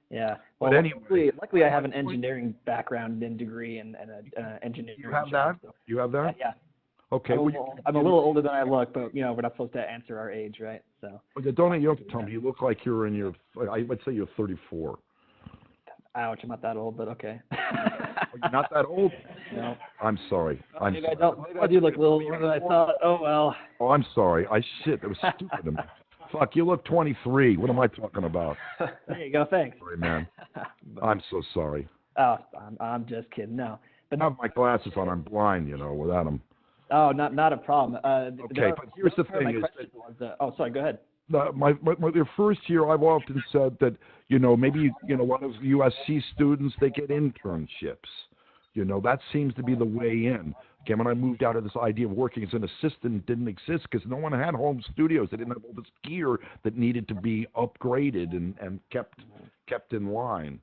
Yeah. But Well, anyway, luckily I have an engineering background and degree and an engineering. You have that? So. You have that? Yeah. Okay. I'm a little older than I look, but you know we're not supposed to answer our age, right? So. You don't have to tell me. You look like you're in your. I would say you're 34. Ouch! I'm not that old, but okay. You're not that old. No. I'm sorry. Maybe I do look a little older than I thought. Oh well. Oh, I'm sorry. That was stupid of me. Fuck, you look 23. What am I talking about? There you go. Thanks. Sorry, man. I'm so sorry. Oh, I'm just kidding. No, but I have my glasses on. I'm blind, without them. Oh, not a problem. Okay, but here's the thing: oh, sorry. Go ahead. Their first year, I've often said that maybe a lot of USC students they get internships. That seems to be the way in. Again, when I moved out of this idea of working as an assistant, didn't exist because no one had home studios. They didn't have all this gear that needed to be upgraded and kept in line.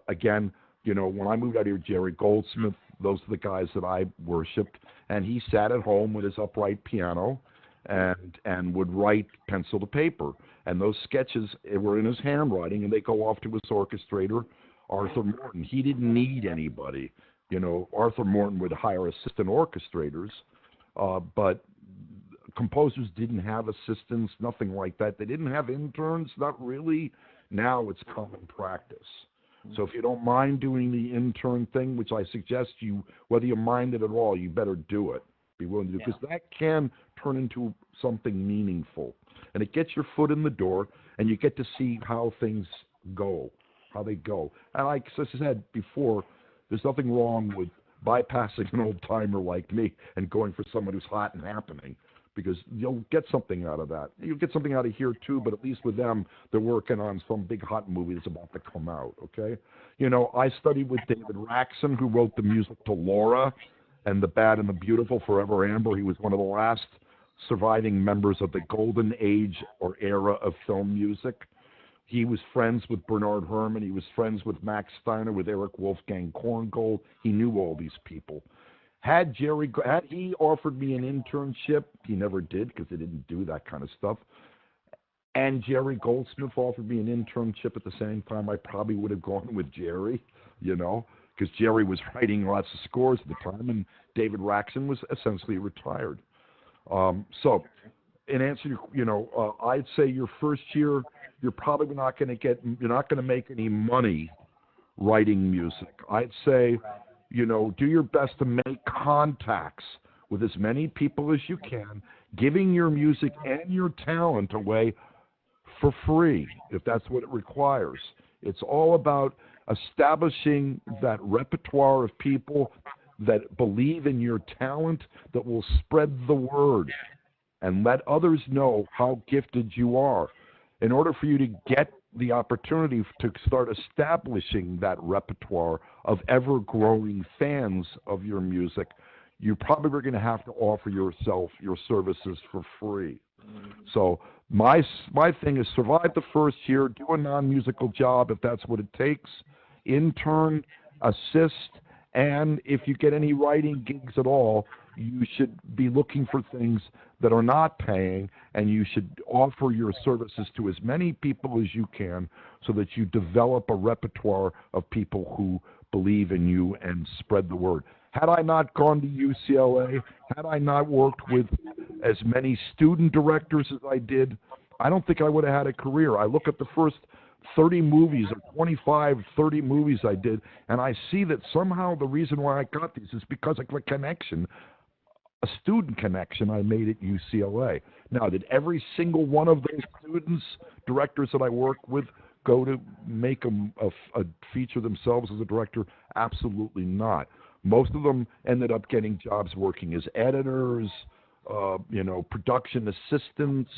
Again, when I moved out here, Jerry Goldsmith, those are the guys that I worshipped, and he sat at home with his upright piano and would write pencil to paper. And those sketches were in his handwriting, and they go off to his orchestrator, Arthur Morton. He didn't need anybody. Arthur Morton would hire assistant orchestrators, but composers didn't have assistants, nothing like that. They didn't have interns, not really. Now it's common practice. So if you don't mind doing the intern thing, which I suggest you, whether you mind it at all, you better do it. Be willing to do it, because that can turn into something meaningful. And it gets your foot in the door, and you get to see how things go, how they go. And like I said before, there's nothing wrong with bypassing an old-timer like me and going for someone who's hot and happening, because you'll get something out of that. You'll get something out of here, too, but at least with them, they're working on some big hot movie that's about to come out, okay? I studied with David Raksin, who wrote the music to Laura and The Bad and the Beautiful, Forever Amber. He was one of the last surviving members of the golden age or era of film music. He was friends with Bernard Herrmann. He was friends with Max Steiner, with Eric Wolfgang Korngold. He knew all these people. Had he offered me an internship, he never did because they didn't do that kind of stuff. And Jerry Goldsmith offered me an internship at the same time, I probably would have gone with Jerry, because Jerry was writing lots of scores at the time, and David Raksin was essentially retired. So, in answer to I'd say your first year, you're probably not going to make any money writing music. I'd say, do your best to make contacts with as many people as you can, giving your music and your talent away for free, if that's what it requires. It's all about establishing that repertoire of people that believe in your talent, that will spread the word and let others know how gifted you are. In order for you to get the opportunity to start establishing that repertoire of ever-growing fans of your music, you probably are going to have to offer your services for free. So my thing is survive the first year, do a non-musical job if that's what it takes, intern, assist, and if you get any writing gigs at all, you should be looking for things that are not paying, and you should offer your services to as many people as you can so that you develop a repertoire of people who believe in you and spread the word. Had I not gone to UCLA, had I not worked with as many student directors as I did, I don't think I would have had a career. I look at the first 30 movies or 25, 30 movies I did, and I see that somehow the reason why I got these is because of a connection, a student connection I made at UCLA. Now, did every single one of those students, directors that I work with, go to make a feature themselves as a director? Absolutely not. Most of them ended up getting jobs working as editors, production assistants,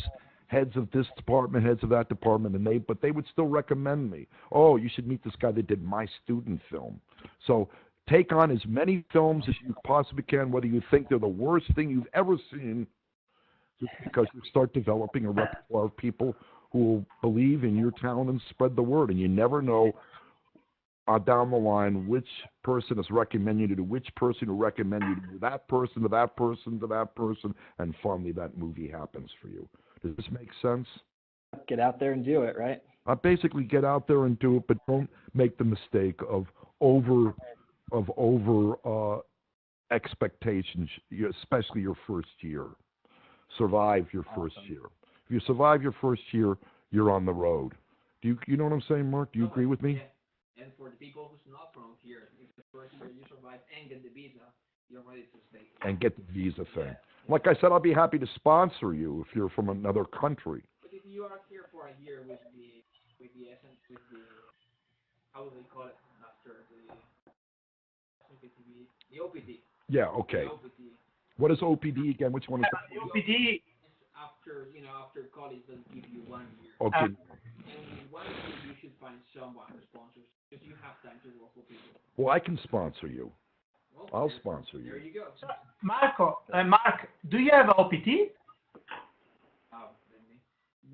heads of this department, heads of that department, but they would still recommend me. Oh, you should meet this guy that did my student film. So take on as many films as you possibly can, whether you think they're the worst thing you've ever seen, just because you start developing a repertoire of people who will believe in your talent and spread the word. And you never know down the line which person is recommending you to which person who recommended you to that person, to that person, to that person, and finally that movie happens for you. Does this make sense? Get out there and do it, right? Basically, get out there and do it, but don't make the mistake of over expectations, especially your first year. Survive your first year. If you survive your first year, you're on the road. You know what I'm saying, Mark? Do you agree with me? Yeah. And for the people who's not from here, if the first year you survive and get the visa, you're ready to stay. And get the visa thing. Like I said, I'll be happy to sponsor you if you're from another country. But if you are here for a year with the how do they call it after the OPT? Yeah, okay. What is OPD again? Which one is that? The OPT after college they'll give you 1 year. Okay. And in 1 year you should find someone who sponsors because you have time to work for people. Well, I can sponsor you. Well, I'll sponsor you. There you go. So, Mark, do you have OPT?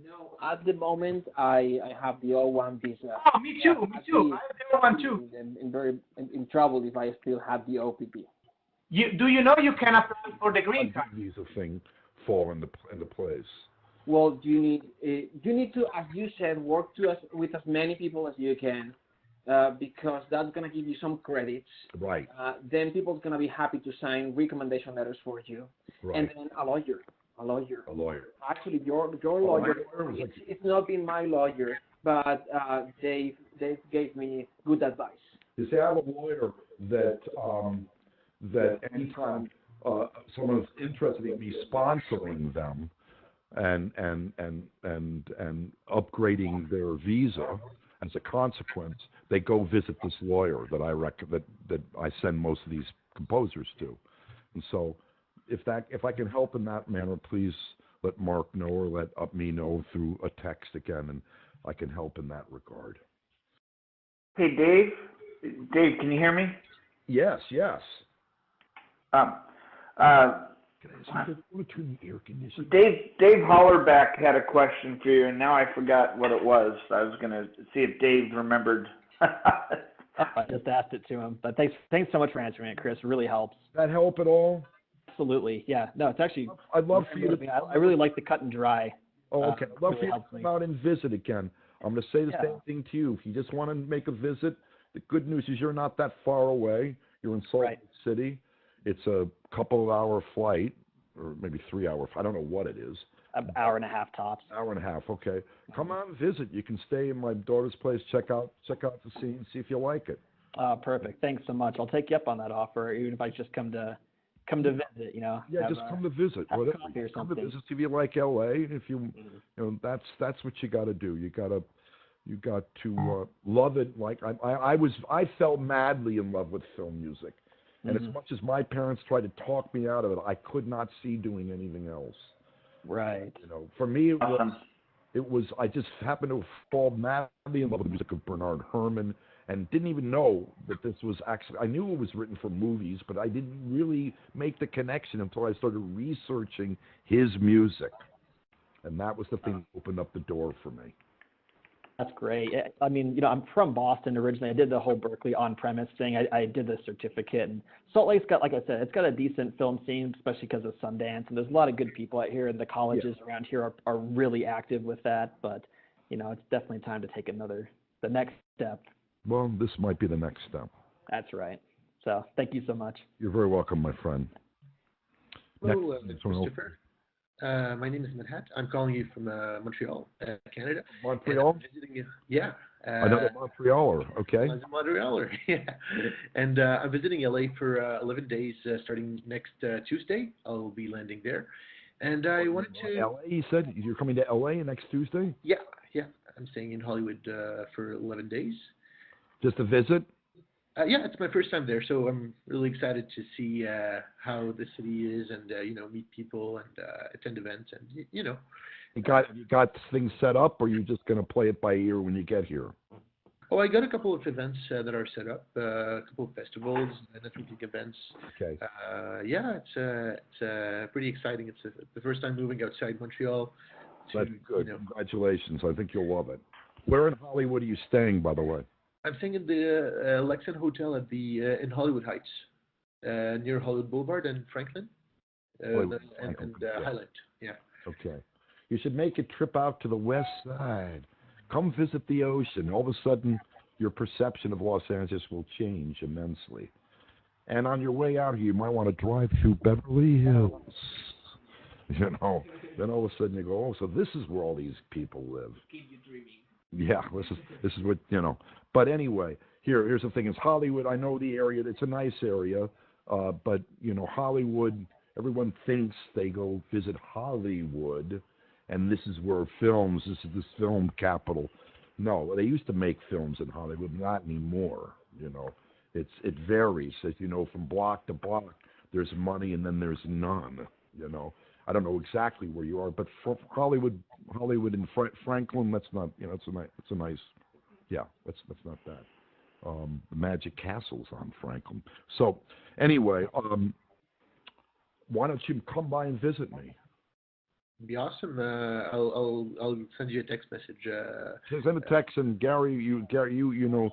No, at the moment I have the O1 visa. Oh, me too. I have the O1 too. In trouble if I still have the OPT. Do you know you can apply for the green card? Visa thing fall into place. Well, you need to, as you said, work with as many people as you can, because that's gonna give you some credits. Right. Then people are gonna be happy to sign recommendation letters for you, Right. and then a lawyer. A lawyer. Actually, your lawyer. It's not been my lawyer, but they gave me good advice. You see, I have a lawyer that anytime someone's interested in me sponsoring them and upgrading their visa as a consequence, they go visit this lawyer that I send most of these composers to. And so if I can help in that manner, please let Mark know or let me know through a text again, and I can help in that regard. Hey, Dave. Dave, can you hear me? Yes. Dave Hollerback had a question for you, and now I forgot what it was. I was going to see if Dave remembered. I just asked it to him, but thanks so much for answering it, Chris. It really helps. That help at all? Absolutely, yeah. No, it's actually. I'd love for you to. I really like the cut and dry. Oh, okay. I'd love for you to come out and visit again. I'm going to say the same thing to you. If you just want to make a visit, the good news is you're not that far away. You're in Salt Lake City. It's a couple of hour flight, or maybe 3 hour. I don't know what it is. An hour and a half tops. Hour and a half. Okay. Come out and visit. You can stay in my daughter's place. Check out the scene. See if you like it. Perfect. Thanks so much. I'll take you up on that offer, even if I just come to visit. Yeah, just come to visit. Whatever. Come to visit. See if you like LA. If that's what you got to do. You got to love it. Like I fell madly in love with film music. And as much as my parents tried to talk me out of it, I could not see doing anything else. Right. For me, it was I just happened to fall madly in love with the music of Bernard Herrmann, and didn't even know that this was actually. I knew it was written for movies, but I didn't really make the connection until I started researching his music, and that was the thing that opened up the door for me. That's great. I mean, I'm from Boston originally. I did the whole Berkeley on-premise thing. I did the certificate. And Salt Lake's got, like I said, it's got a decent film scene, especially because of Sundance. And there's a lot of good people out here, and the colleges around here are really active with that. But, it's definitely time to take the next step. Well, this might be the next step. That's right. So thank you so much. You're very welcome, my friend. Hello, Christopher. My name is Madhat. I'm calling you from Montreal, Canada. Montreal? Visiting you. Yeah. Another Montrealer, okay. I'm a Montrealer, yeah. And I'm visiting LA for 11 days starting next Tuesday. I'll be landing there. And I wanted to... LA, you said? You're coming to LA next Tuesday? Yeah. I'm staying in Hollywood for 11 days. Just a visit? Yeah, it's my first time there, so I'm really excited to see how the city is and meet people and attend events and You got things set up, or are you just going to play it by ear when you get here? Oh, I got a couple of events that are set up, a couple of festivals, networking events. Okay. Yeah, it's pretty exciting. It's the first time moving outside Montreal. That's good. Congratulations. I think you'll love it. Where in Hollywood are you staying, by the way? I'm staying in the Raksin Hotel at in Hollywood Heights, near Hollywood Boulevard and Franklin, and Highland. Yeah. Okay. You should make a trip out to the west side. Come visit the ocean. All of a sudden, your perception of Los Angeles will change immensely. And on your way out here, you might want to drive through Beverly Hills. You know, then all of a sudden you go, oh, so this is where all these people live. Keep you dreaming. Yeah, this is what, you know. But anyway, here's the thing: is Hollywood. I know the area; it's a nice area, but you know, Hollywood. Everyone thinks they go visit Hollywood, and this is where films. This is this film capital. No, they used to make films in Hollywood, not anymore. You know, it varies. As you know, from block to block, there's money, and then there's none. You know. I don't know exactly where you are, but Hollywood and Franklin, that's not, you know, it's a nice, yeah, that's not bad. The Magic Castle's on Franklin. So anyway, why don't you come by and visit me? It'd be awesome. I'll send you a text message. Send a text, and Gary, you know,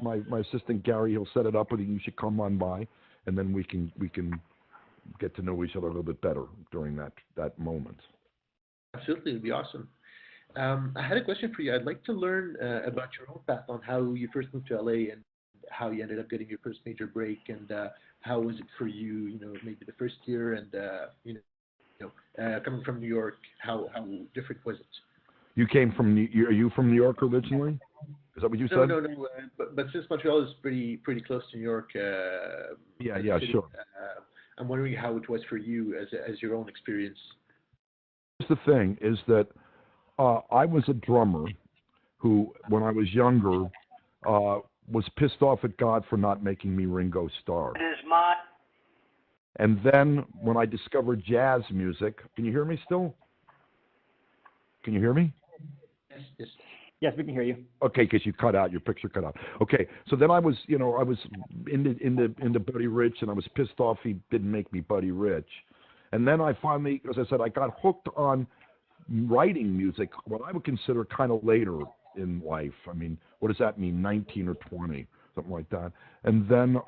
my assistant Gary, he'll set it up with you. You should come on by, and then we can get to know each other a little bit better during that moment. Absolutely, it'd be awesome. I had a question for you. I'd like to learn about your own path on how you first moved to LA and how you ended up getting your first major break, and how was it for you? You know, maybe the first year, and coming from New York, how different was it? You came from are you from New York originally? Is that what you said? No. But since Montreal is pretty close to New York. Yeah, city, sure. I'm wondering how it was for you as your own experience. The thing is that I was a drummer who, when I was younger, was pissed off at God for not making me Ringo Starr. And then when I discovered jazz music, can you hear me still? Can you hear me? Yes. Yes, we can hear you. Okay, because you cut out, your picture cut out. Okay, so then I was into Buddy Rich, and I was pissed off he didn't make me Buddy Rich. And then I finally, as I said, I got hooked on writing music, what I would consider kind of later in life. I mean, what does that mean, 19 or 20, something like that. And then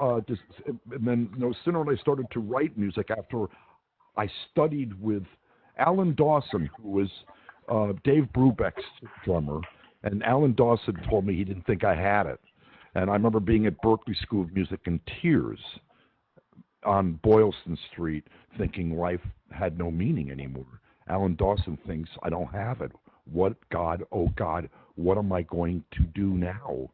no sooner than I started to write music after I studied with Alan Dawson, who was Dave Brubeck's drummer. And Alan Dawson told me he didn't think I had it. And I remember being at Berklee School of Music in tears on Boylston Street, thinking life had no meaning anymore. Alan Dawson thinks I don't have it. What, God, oh God, what am I going to do now?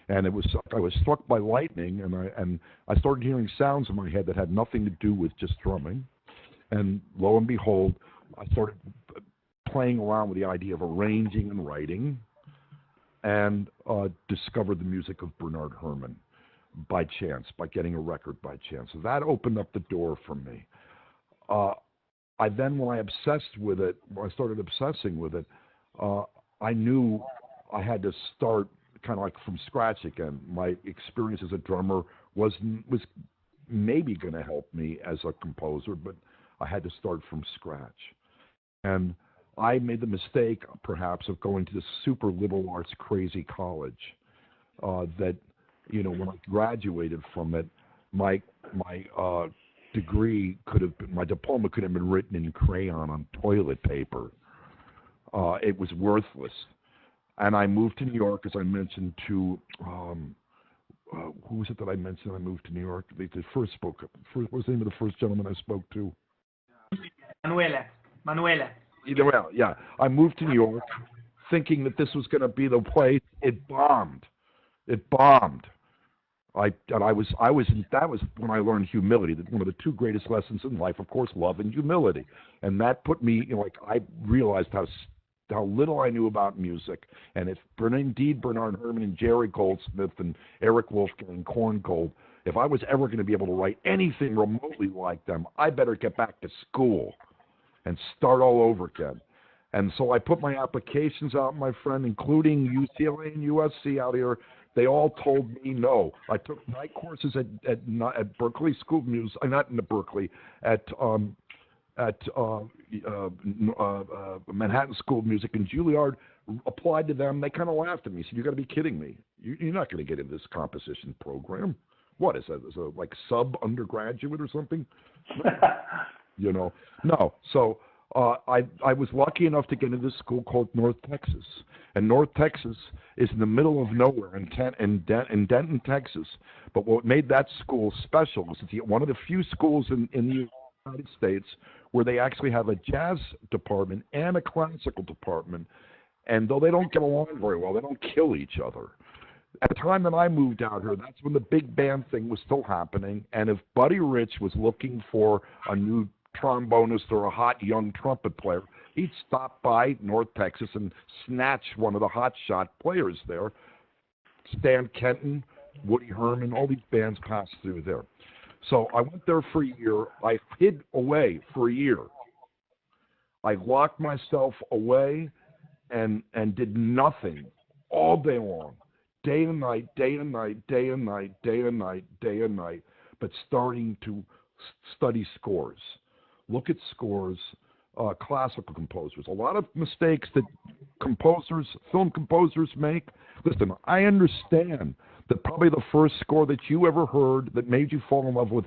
And I was struck by lightning, and I started hearing sounds in my head that had nothing to do with just drumming. And lo and behold, I started playing around with the idea of arranging and writing, and discovered the music of Bernard Herrmann by chance, by getting a record by chance. So that opened up the door for me. When I started obsessing with it, I knew I had to start kind of like from scratch again. My experience as a drummer was maybe going to help me as a composer, but I had to start from scratch. And I made the mistake, perhaps, of going to this super liberal arts crazy college that, you know, when I graduated from it, my degree my diploma could have been written in crayon on toilet paper. It was worthless. And I moved to New York, as I mentioned, to, who was it that I mentioned I moved to New York? What was the name of the first gentleman I spoke to? Manuela. Yeah. I moved to New York thinking that this was going to be the place. It bombed. That was when I learned humility. That one of the two greatest lessons in life, of course, love and humility. And that put me, you know, like, I realized how little I knew about music. And if indeed Bernard Herrmann and Jerry Goldsmith and Eric Wolfgang and Korngold, if I was ever going to be able to write anything remotely like them, I better get back to school and start all over again. And so I put my applications out, my friend, including UCLA and USC out here. They all told me no. I took night courses at Berklee School of Music, not in Berkeley, at Manhattan School of Music and Juilliard. Applied to them. They kind of laughed at me. Said, "You got to be kidding me. You're not going to get into this composition program. What is that? Is it like sub undergraduate or something?" You know, no. So I was lucky enough to get into this school called North Texas. And North Texas is in the middle of nowhere in Denton, Texas. But what made that school special is it's one of the few schools in the United States where they actually have a jazz department and a classical department. And though they don't get along very well, they don't kill each other. At the time that I moved out here, that's when the big band thing was still happening. And if Buddy Rich was looking for a new trombonist or a hot young trumpet player, he'd stop by North Texas and snatch one of the hotshot players there. Stan Kenton, Woody Herman, all these bands passed through there. So I went there for a year. I hid away for a year. I locked myself away and did nothing all day long. Day and night, day and night, day and night, day and night, day and night, but starting to study scores. Look at scores, classical composers. A lot of mistakes that composers, film composers make. Listen, I understand that probably the first score that you ever heard that made you fall in love with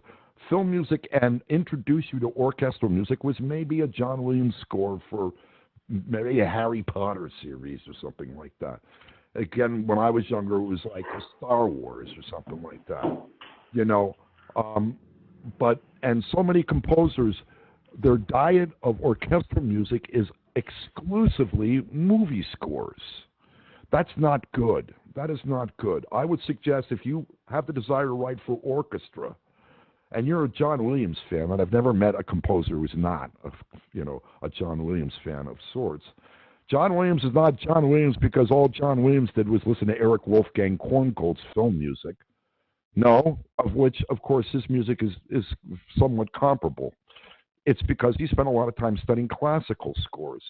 film music and introduce you to orchestral music was maybe a John Williams score for maybe a Harry Potter series or something like that. Again, when I was younger, it was like a Star Wars or something like that, you know. And so many composers, their diet of orchestral music is exclusively movie scores. That's not good. That is not good. I would suggest if you have the desire to write for orchestra, and you're a John Williams fan, and I've never met a composer who's not, a John Williams fan of sorts. John Williams is not John Williams because all John Williams did was listen to Eric Wolfgang Korngold's film music. No, of which, of course, his music is somewhat comparable. It's because he spent a lot of time studying classical scores.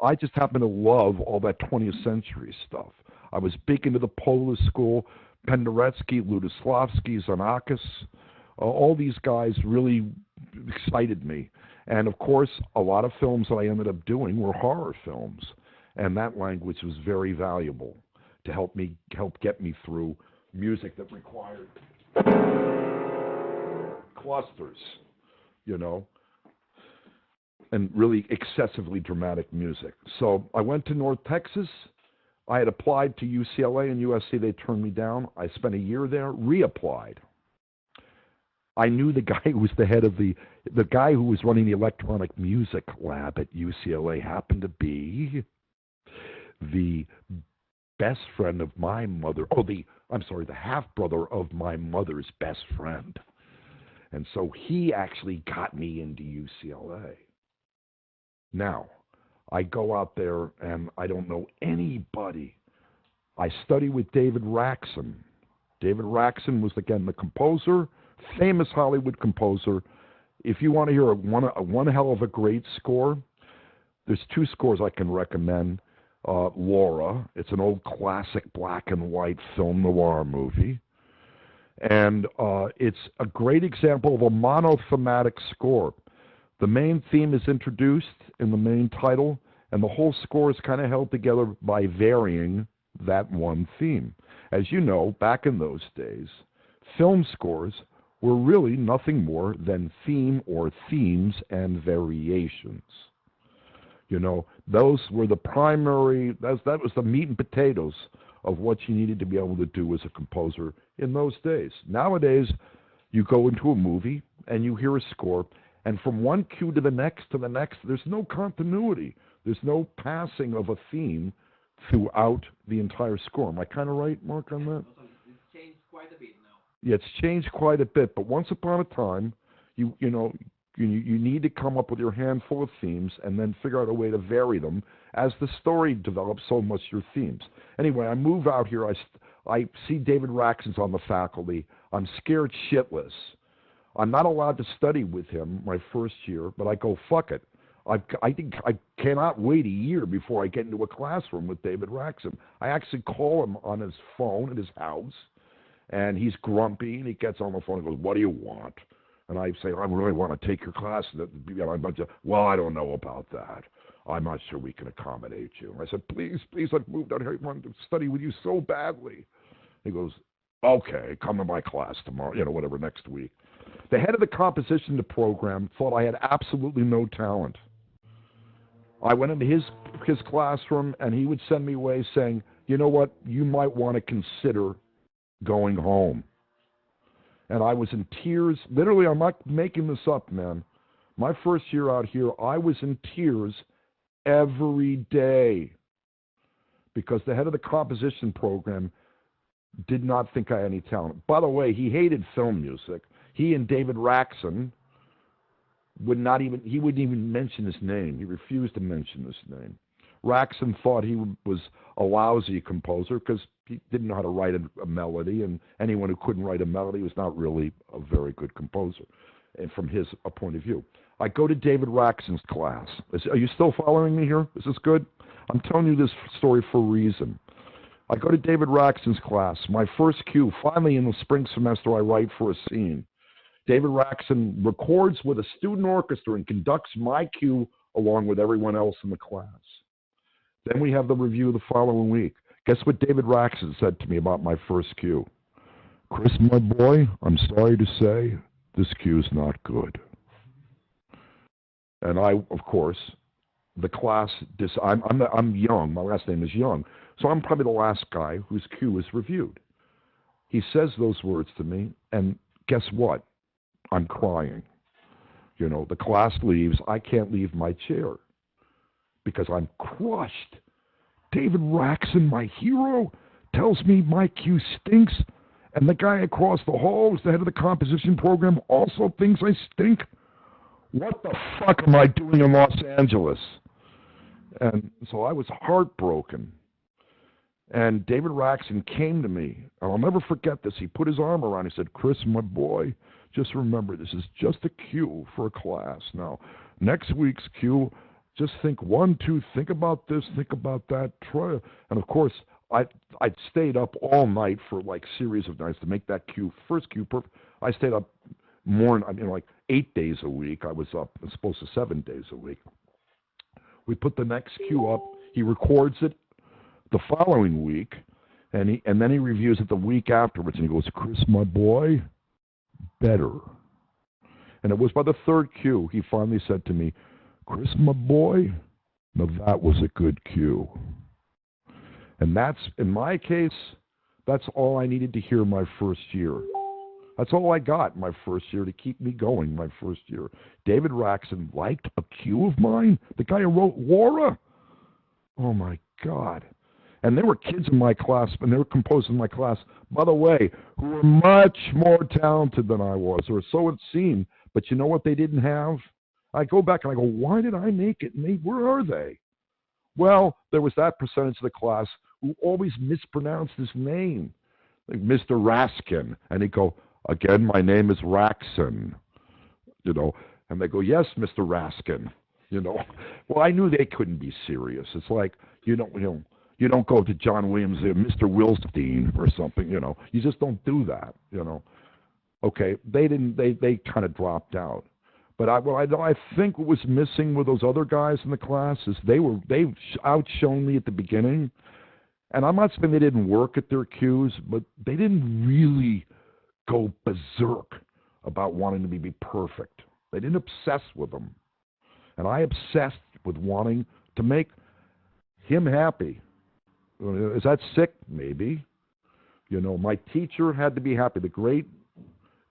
I just happen to love all that 20th century stuff. I was big into the Polish school, Penderecki, Lutoslawski, Xenakis. All these guys really excited me. And, of course, a lot of films that I ended up doing were horror films. And that language was very valuable to help get me through music that required clusters, and really excessively dramatic music. So I went to North Texas. I had applied to UCLA and USC. They turned me down. I spent a year there, reapplied. I knew the guy who was the head of the guy who was running the electronic music lab at UCLA happened to be the best friend of my mother. The half-brother of my mother's best friend. And so he actually got me into UCLA. Now, I go out there and I don't know anybody. I study with David Raksin. David Raksin was, again, the composer, famous Hollywood composer. If you want to hear one hell of a great score, there's two scores I can recommend. Laura, it's an old classic black and white film noir movie. And it's a great example of a monothematic score. The main theme is introduced in the main title, and the whole score is kind of held together by varying that one theme. As you know, back in those days, film scores were really nothing more than theme or themes and variations. Those were the primary, that was the meat and potatoes of what you needed to be able to do as a composer in those days. Nowadays, you go into a movie and you hear a score, and from one cue to the next, there's no continuity. There's no passing of a theme throughout the entire score. Am I kind of right, Mark, on that? It's changed quite a bit now. Yeah, it's changed quite a bit, but once upon a time, you need to come up with your handful of themes and then figure out a way to vary them. As the story develops, so much your themes. Anyway, I move out here. I see David Raksin's on the faculty. I'm scared shitless. I'm not allowed to study with him my first year, but I go, fuck it. I think I cannot wait a year before I get into a classroom with David Raksin. I actually call him on his phone at his house, and he's grumpy, and he gets on the phone and goes, what do you want? And I say, I really want to take your class. Well, I don't know about that. I'm not sure we can accommodate you. I said, please, I've moved out here. I want to study with you so badly. He goes, okay, come to my class tomorrow, whatever, next week. The head of the composition program thought I had absolutely no talent. I went into his classroom, and he would send me away saying, you know what, you might want to consider going home. And I was in tears. Literally, I'm not making this up, man. My first year out here, I was in tears every day because the head of the composition program did not think I had any talent. By the way, he hated film music. He and David Raksin wouldn't even mention his name. He refused to mention his name. Raksin thought he was a lousy composer because he didn't know how to write a melody, and anyone who couldn't write a melody was not really a very good composer, and from his point of view. I go to David Raksin's class. Are you still following me here? Is this good? I'm telling you this story for a reason. I go to David Raksin's class. My first cue, finally in the spring semester, I write for a scene. David Raksin records with a student orchestra and conducts my cue along with everyone else in the class. Then we have the review the following week. Guess what David Raksin said to me about my first cue? Chris, my boy, I'm sorry to say, this cue's not good. And I, of course, the class, I'm Young, my last name is Young, so I'm probably the last guy whose cue is reviewed. He says those words to me, and guess what? I'm crying. You know, the class leaves, I can't leave my chair because I'm crushed. David Raksin, my hero, tells me my cue stinks, and the guy across the hall, who's the head of the composition program, also thinks I stink. What the fuck am I doing in Los Angeles? And so I was heartbroken. And David Raksin came to me, and I'll never forget this. He put his arm around me. He said, Chris, my boy, just remember, this is just a cue for a class. Now, next week's cue, just think 1, 2, think about this, think about that, try. And of course, I'd stayed up all night for like series of nights to make that cue, first cue perfect. I stayed up more, like 8 days a week. I was up, as opposed to 7 days a week. We put the next cue up. He records it the following week, and then he reviews it the week afterwards, and he goes, Chris, my boy, better. And it was by the third cue he finally said to me, Chris, my boy, now that was a good cue. And that's, in my case, that's all I needed to hear my first year. That's all I got my first year to keep me going my first year. David Raksin liked a cue of mine? The guy who wrote Laura? Oh, my God. And there were kids in my class, and they were composers in my class, by the way, who were much more talented than I was, or so it seemed. But you know what they didn't have? I go back and I go, why did I make it? And where are they? Well, there was that percentage of the class who always mispronounced his name, like Mr. Raskin. And he'd go, again, my name is Raksin, and they go, yes, Mr. Raskin, Well, I knew they couldn't be serious. It's like, you don't go to John Williams, Mr. Wilstein or something, You just don't do that, Okay, they didn't. They kind of dropped out. But I think what was missing with those other guys in the class is they've outshone me at the beginning, and I'm not saying they didn't work at their cues, but they didn't really go berserk about wanting to be perfect. They didn't obsess with them, and I obsessed with wanting to make him happy. Is that sick? Maybe. My teacher had to be happy. The great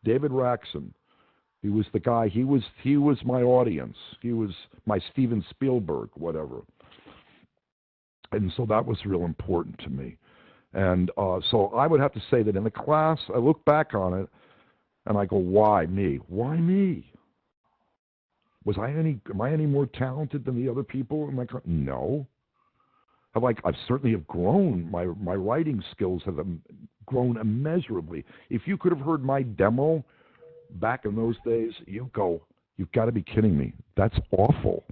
David Raksin. He was the guy. He was my audience. He was my Steven Spielberg, whatever. And so that was real important to me. And so I would have to say that in the class, I look back on it, and I go, why me? Why me? Am I any more talented than the other people in my class? No. I certainly have grown. My writing skills have grown immeasurably. If you could have heard my demo back in those days, you've got to be kidding me. That's awful.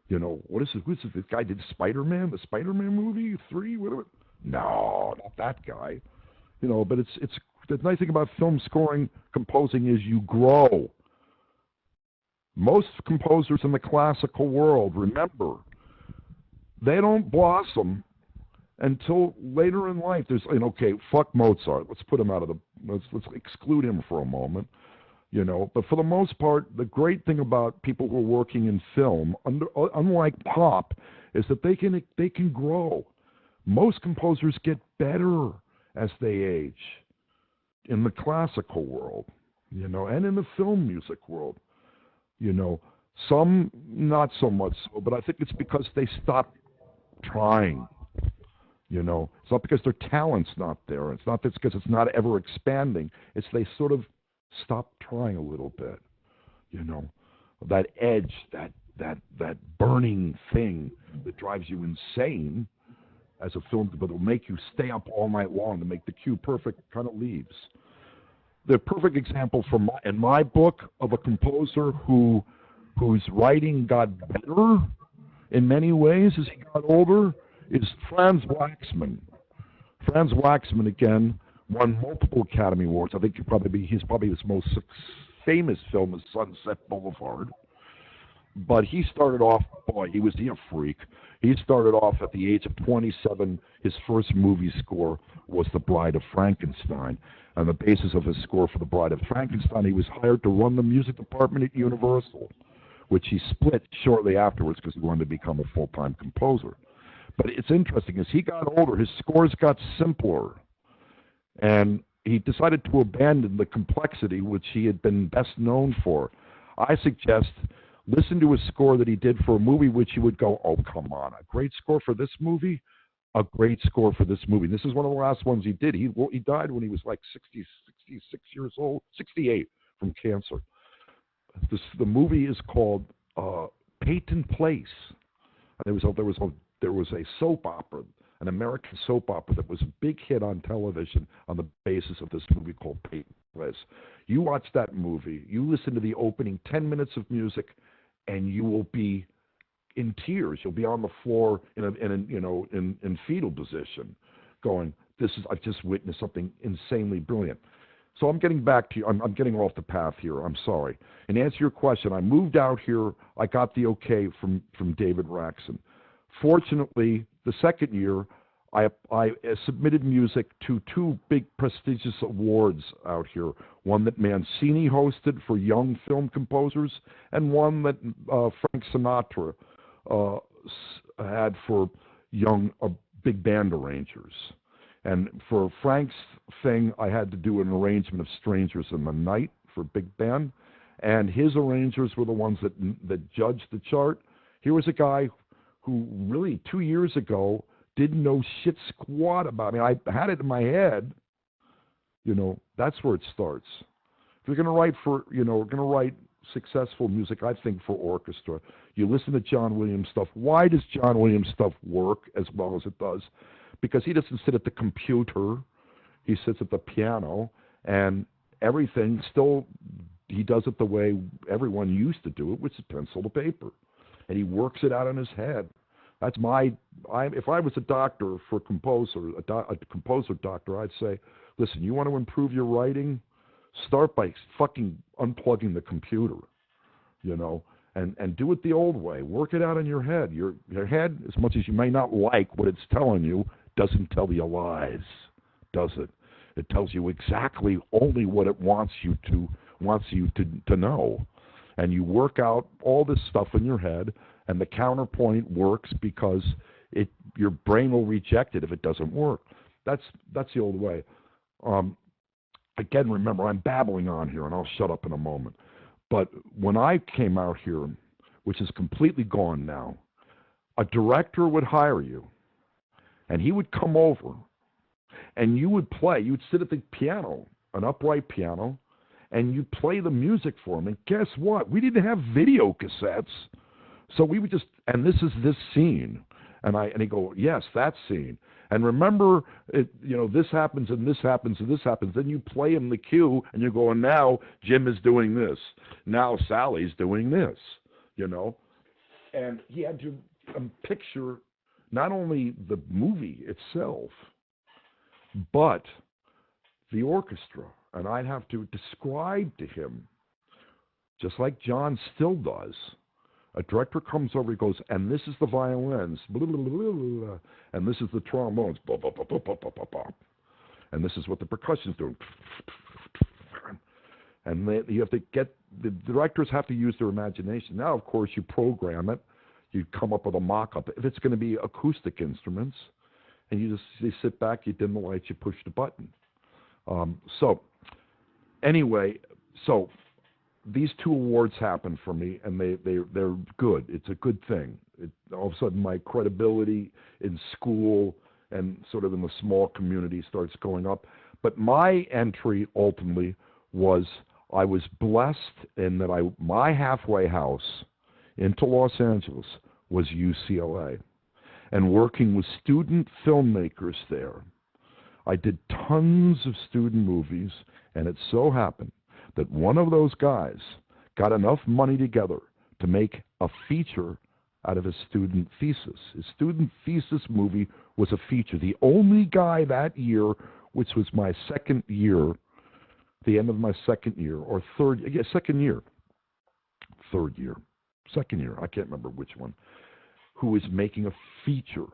What is it? Who's this guy? Did Spiderman, the Spiderman movie 3? Whatever. No, not that guy. But it's the nice thing about film scoring, composing is you grow. Most composers in the classical world, remember, they don't blossom until later in life. There's, okay, fuck Mozart. Let's put him out of let's exclude him for a moment. you know. But for the most part, the great thing about people who are working in film, unlike pop, is that they can grow. Most composers get better as they age in the classical world, you know, and in the film music world, you know. Some not so much so, but I think it's because they stop trying. You know, it's not because their talent's not there. It's not because it's not ever expanding. It's they sort of stop trying a little bit. You know, that edge, that burning thing that drives you insane as a film, but it'll make you stay up all night long to make the cue perfect, kind of leaves. The perfect example in my book of a composer whose writing got better in many ways as he got older is Franz Waxman. Franz Waxman, again, won multiple Academy Awards. I think he's probably his most famous film is Sunset Boulevard. But he started off, boy, he was a freak. He started off at the age of 27. His first movie score was The Bride of Frankenstein. On the basis of his score for The Bride of Frankenstein, he was hired to run the music department at Universal, which he split shortly afterwards because he wanted to become a full-time composer. But it's interesting, as he got older, his scores got simpler. And he decided to abandon the complexity which he had been best known for. I suggest listen to a score that he did for a movie which you would go, oh, come on, a great score for this movie? A great score for this movie. This is one of the last ones he did. He died when he was like 66 years old, 68 from cancer. The movie is called Peyton Place. There was a soap opera, an American soap opera that was a big hit on television on the basis of this movie called Peyton Place. You watch that movie, you listen to the opening 10 minutes of music, and you will be in tears. You'll be on the floor in fetal position, going, I've just witnessed something insanely brilliant. So I'm getting back to you. I'm getting off the path here. I'm sorry. And to answer your question, I moved out here. I got the okay from David Raksin. Fortunately, the second year, I submitted music to two big prestigious awards out here. One that Mancini hosted for young film composers, and one that Frank Sinatra had for young big band arrangers. And for Frank's thing, I had to do an arrangement of Strangers in the Night for big band, and his arrangers were the ones that judged the chart. Here was a guy who really 2 years ago didn't know shit squat about me. I had it in my head. You know, that's where it starts. If you're going to write successful music, I think, for orchestra, you listen to John Williams stuff. Why does John Williams stuff work as well as it does? Because he doesn't sit at the computer. He sits at the piano, and everything still, he does it the way everyone used to do it, which is pencil to paper. And he works it out in his head. That's if I was a doctor for a composer doctor, I'd say, listen, you want to improve your writing? Start by fucking unplugging the computer, you know, and do it the old way. Work it out in your head. Your head, as much as you may not like what it's telling you, doesn't tell you lies, does it? It tells you exactly only what it wants you to know. And you work out all this stuff in your head, and the counterpoint works because your brain will reject it if it doesn't work. That's the old way. Again, remember, I'm babbling on here, and I'll shut up in a moment. But when I came out here, which is completely gone now, a director would hire you, and he would come over, and you would play. You would sit at the piano, an upright piano, and you play the music for him. And guess what? We didn't have video cassettes. So we would just, and this is this scene. And he'd go, yes, that scene. And remember, this happens and this happens and this happens. Then you play him the cue, and you're going, now Jim is doing this. Now Sally's doing this, you know. And he had to picture not only the movie itself, but the orchestra. And I'd have to describe to him, just like John still does. A director comes over, he goes, and this is the violins, blah, blah, blah, blah, blah, and this is the trombones, blah, blah, blah, blah, blah, blah, blah, and this is what the percussion's doing. And you have to get, the directors have to use their imagination. Now, of course, you program it. You come up with a mock-up. If it's going to be acoustic instruments, and you sit back, you dim the lights, you push the button. So these 2 awards happen for me, and they're good. It's a good thing. All of a sudden, my credibility in school and sort of in the small community starts going up. But my entry ultimately was, I was blessed in that my halfway house into Los Angeles was UCLA, and working with student filmmakers there. I did tons of student movies, and it so happened that one of those guys got enough money together to make a feature out of his student thesis. His student thesis movie was a feature. The only guy that year, which was my second year, the end of my second year, or third year, I can't remember which one, who was making a feature.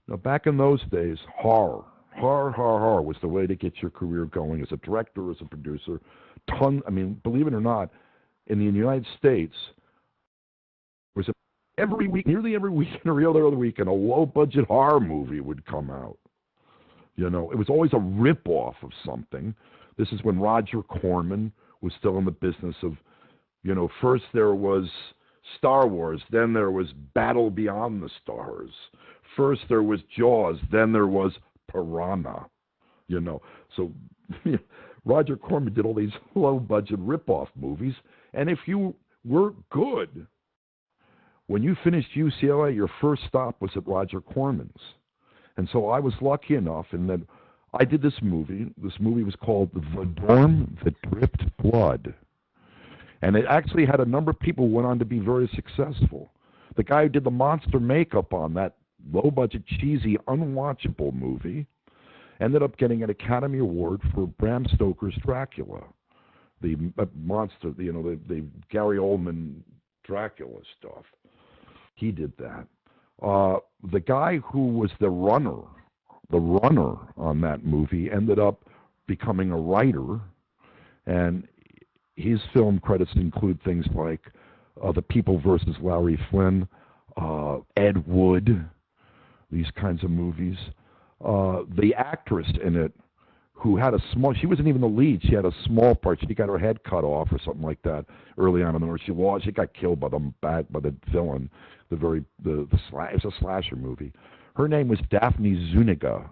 Now, back in those days, horror was the way to get your career going as a director, as a producer. Believe it or not, in the United States, nearly every week, and every other week, a low-budget horror movie would come out. It was always a rip-off of something. This is when Roger Corman was still in the business of, first there was Star Wars, then there was Battle Beyond the Stars. First there was Jaws, then there was Piranha. So Roger Corman did all these low-budget rip-off movies, and if you were good, when you finished UCLA, your first stop was at Roger Corman's. And so I was lucky enough in that I did this movie. This movie was called The Dorm That Dripped Blood. And it actually had a number of people who went on to be very successful. The guy who did the monster makeup on that low-budget, cheesy, unwatchable movie ended up getting an Academy Award for Bram Stoker's Dracula, the monster, the Gary Oldman Dracula stuff. He did that. The guy who was the runner on that movie ended up becoming a writer, and his film credits include things like The People versus Larry Flynn, Ed Wood, these kinds of movies. The actress in it, who had she wasn't even the lead, she had a small part. She got her head cut off or something like that early on in the movie. She got killed by the villain. It was a slasher movie. Her name was Daphne Zuniga.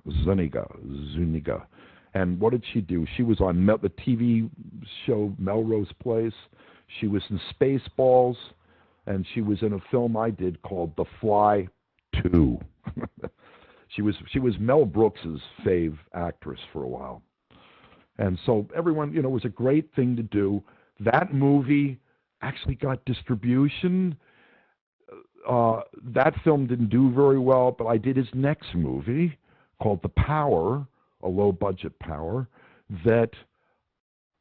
And what did she do? She was on the TV show Melrose Place. She was in Spaceballs, and she was in a film I did called The Fly 2. She was Mel Brooks's fave actress for a while. And so everyone, it was a great thing to do. That movie actually got distribution. That film didn't do very well, but I did his next movie called The Power, a low-budget Power, that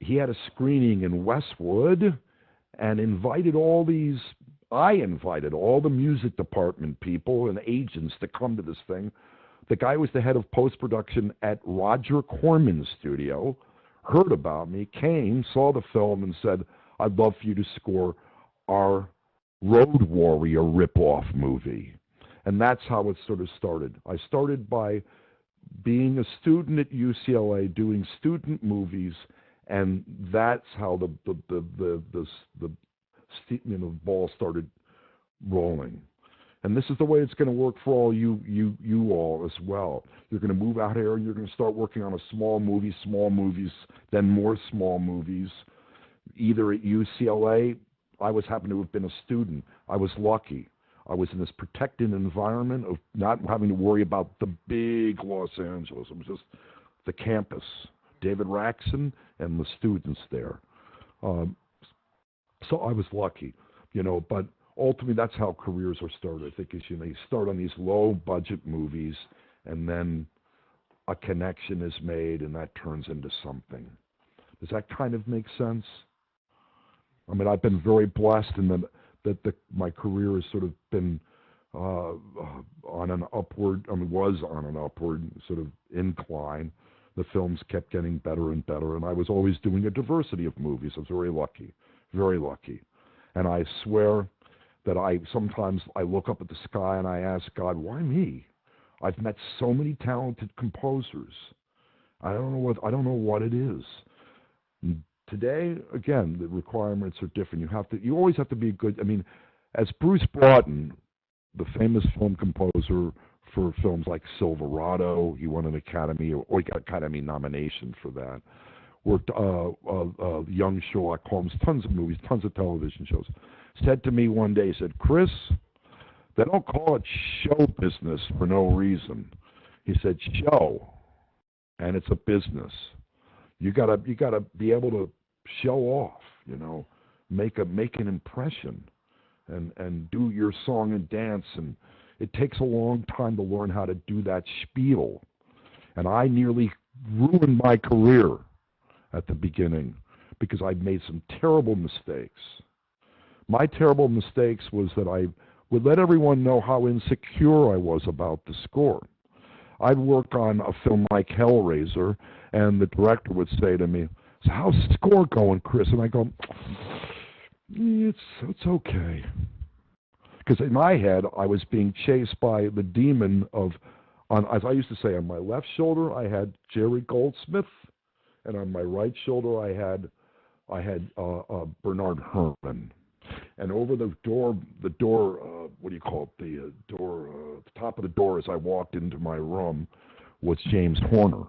he had a screening in Westwood and invited all the music department people and agents to come to this thing. The guy was the head of post-production at Roger Corman's studio, heard about me, came, saw the film, and said, I'd love for you to score our Road Warrior rip-off movie. And that's how it sort of started. I started by being a student at UCLA, doing student movies, and that's how the ball started rolling. And this is the way it's going to work for all you all as well. You're going to move out here and you're going to start working on small movies, then more small movies. Either at UCLA, I happened to have been a student. I was lucky. I was in this protected environment of not having to worry about the big Los Angeles. It was just the campus, David Raksin and the students there. So I was lucky, but ultimately that's how careers are started. I think you start on these low-budget movies, and then a connection is made, and that turns into something. Does that kind of make sense? I mean, I've been very blessed in that my career has sort of been was on an upward sort of incline the films kept getting better and better, and I was always doing a diversity of movies. I was very lucky, very lucky. And I swear that sometimes I look up at the sky and I ask God, why me? I've met so many talented composers. I don't know what it is. And today, again, the requirements are different. You always have to be good. I mean, as Bruce Broughton, the famous film composer for films like Silverado, he won an Academy, or he got Academy nomination for that. Worked young Sherlock Holmes, tons of movies, tons of television shows. Said to me one day, he said, Chris, they don't call it show business for no reason. He said, show, and it's a business. You gotta be able to show off, make an impression, and do your song and dance, and it takes a long time to learn how to do that spiel. And I nearly ruined my career at the beginning because I made some terrible mistakes. My terrible mistakes was that I would let everyone know how insecure I was about the score. I'd work on a film like Hellraiser, and the director would say to me, so how's the score going, Chris? And I go, it's okay. Because in my head, I was being chased by the demon of, as I used to say, on my left shoulder, I had Jerry Goldsmith, and on my right shoulder, I had Bernard Herrmann. And over the door, what do you call it? The door, the top of the door as I walked into my room was James Horner.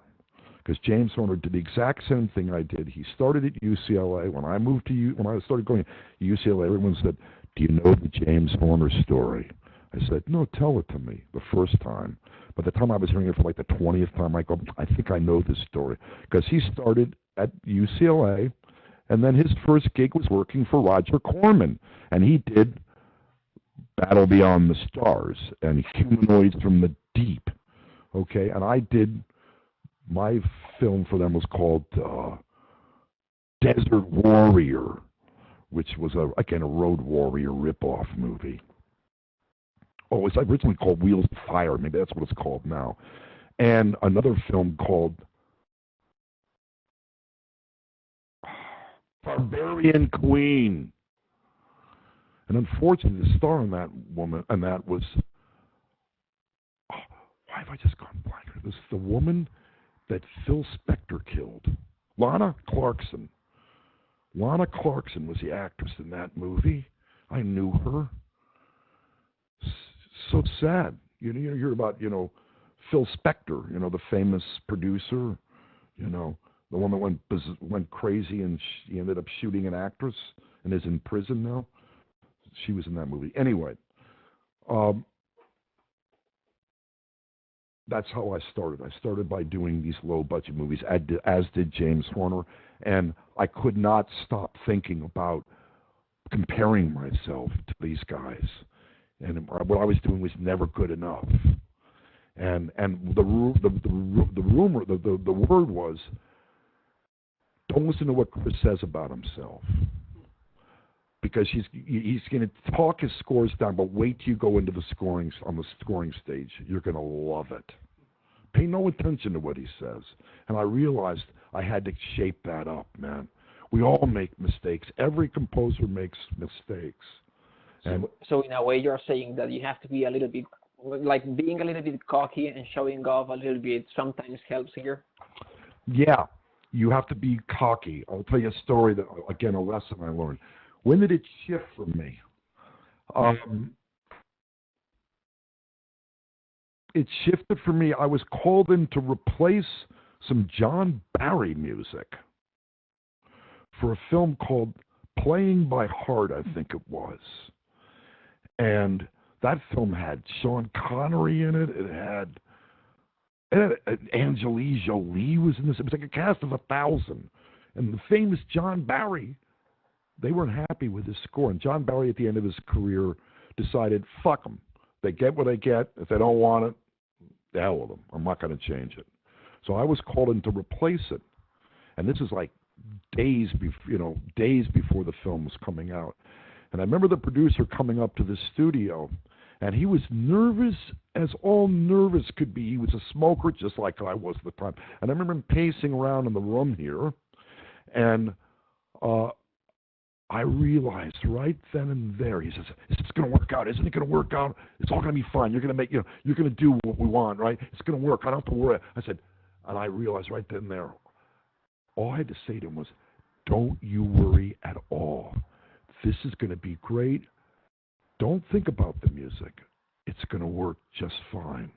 Because James Horner did the exact same thing I did. He started at UCLA. When I started going to UCLA, everyone said, do you know the James Horner story? I said, no, tell it to me the first time. By the time I was hearing it for like the 20th time, I go, I think I know this story. Because he started at UCLA, and then his first gig was working for Roger Corman. And he did Battle Beyond the Stars and Humanoids from the Deep. Okay, and I did, my film for them was called Desert Warrior, which was, again, a Road Warrior ripoff movie. Oh, it's originally called Wheels of Fire. Maybe that's what it's called now. And another film called Barbarian Queen. And unfortunately, the star in that woman, and that was, why have I just gone blank? It was the woman that Phil Spector killed, Lana Clarkson. Lana Clarkson was the actress in that movie. I knew her. So sad. You hear about, Phil Spector, the famous producer, the one that went crazy and he ended up shooting an actress and is in prison now. She was in that movie. Anyway, that's how I started. I started by doing these low-budget movies, as did James Horner, and I could not stop thinking about comparing myself to these guys. And what I was doing was never good enough. And the rumor, the word was, don't listen to what Chris says about himself, because he's going to talk his scores down. But wait till you go into the scoring stage, you're going to love it. Pay no attention to what he says. And I realized I had to shape that up, man. We all make mistakes. Every composer makes mistakes. So in a way, you're saying that you have to be a little bit, like being a little bit cocky and showing off a little bit sometimes helps here? Yeah, you have to be cocky. I'll tell you a story that, again, a lesson I learned. When did it shift for me? It shifted for me. I was called in to replace some John Barry music for a film called Playing by Heart, I think it was. And that film had Sean Connery in it. It had Angelina Jolie was in this. It was like a cast of 1,000. And the famous John Barry, they weren't happy with his score. And John Barry, at the end of his career, decided, fuck them. They get what they get. If they don't want it, the hell with them. I'm not going to change it. So I was called in to replace it. And this is like days before the film was coming out. And I remember the producer coming up to the studio, And he was nervous as all nervous could be. He was a smoker just like I was at the time. And I remember him pacing around in the room here, and I realized right then and there, he says, "Is this going to work out? Isn't it going to work out? It's all going to be fine. You're going to make, you're going to do what we want, right? It's going to work. I don't have to worry." I said, and I realized right then and there, all I had to say to him was, "Don't you worry at all. This is going to be great. Don't think about the music. It's going to work just fine.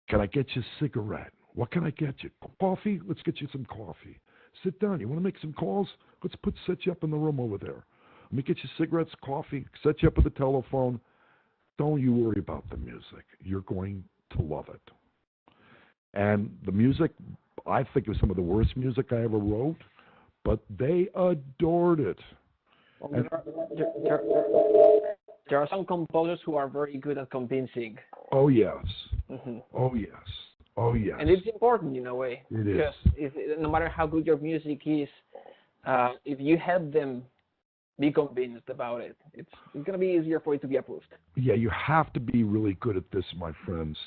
Can I get you a cigarette? What can I get you? Coffee? Let's get you some coffee. Sit down. You want to make some calls? Let's set you up in the room over there. Let me get you cigarettes, coffee, set you up with a telephone. Don't you worry about the music. You're going to love it." And the music, I think, was some of the worst music I ever wrote, but they adored it. Well, there are some composers who are very good at convincing. Oh, yes. Mm-hmm. Oh, yes. Oh, yes. And it's important in a way. It is. Because no matter how good your music is, if you help them be convinced about it, it's going to be easier for it to be approved. Yeah, you have to be really good at this, my friends.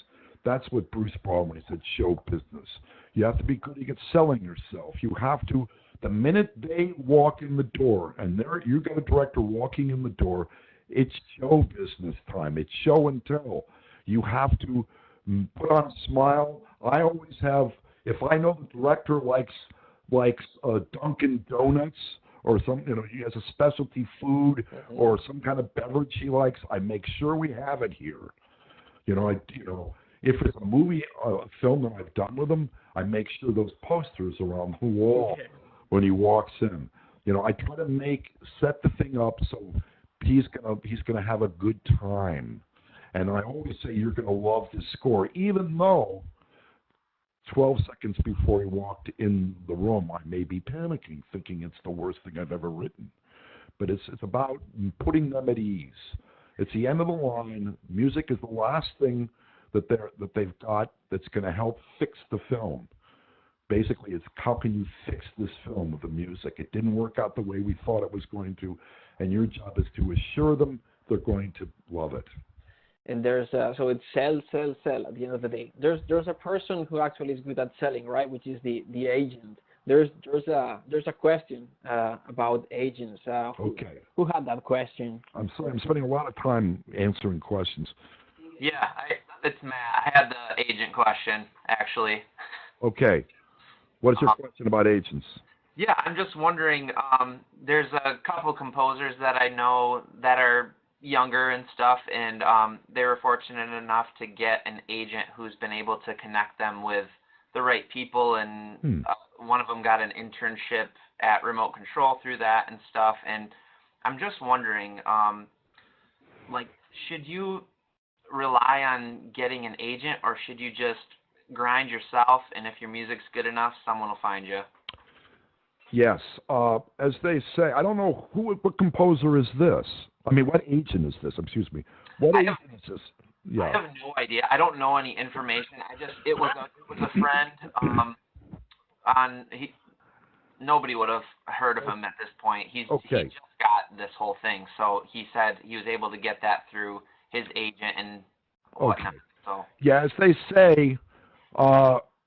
That's what Bruce Baldwin said, show business. You have to be good at selling yourself. You have to, the minute they walk in the door, and you got a director walking in the door, it's show business time. It's show and tell. You have to put on a smile. I always have, if I know the director likes Dunkin' Donuts or some, he has a specialty food or some kind of beverage he likes, I make sure we have it here. If it's a movie, a film that I've done with him, I make sure those posters are on the wall when he walks in. I try to set the thing up so he's gonna have a good time. And I always say, you're going to love this score, even though 12 seconds before he walked in the room, I may be panicking, thinking it's the worst thing I've ever written. But it's about putting them at ease. It's the end of the line. Music is the last thing that they've got that's going to help fix the film. Basically, it's how can you fix this film with the music? It didn't work out the way we thought it was going to, and your job is to assure them they're going to love it. And there's so it's sell at the end of the day. There's a person who actually is good at selling, right? Which is the agent. There's a question about agents. Who had that question? I'm sorry, I'm spending a lot of time answering questions. Yeah, it's Matt. I had the agent question actually. Okay, what is your question about agents? Yeah, I'm just wondering. There's a couple composers that I know that are younger and stuff, and they were fortunate enough to get an agent who's been able to connect them with the right people, and one of them got an internship at Remote Control through that and stuff. And I'm just wondering, should you rely on getting an agent, or should you just grind yourself, and if your music's good enough, someone will find you? Yes, as they say, I don't know what composer is this. I mean, what agent is this? Excuse me. What agent is this? Yeah. I have no idea. I don't know any information. It was a friend. Nobody would have heard of him at this point. He just got this whole thing, so he said he was able to get that through his agent and whatnot. So yeah, as they say,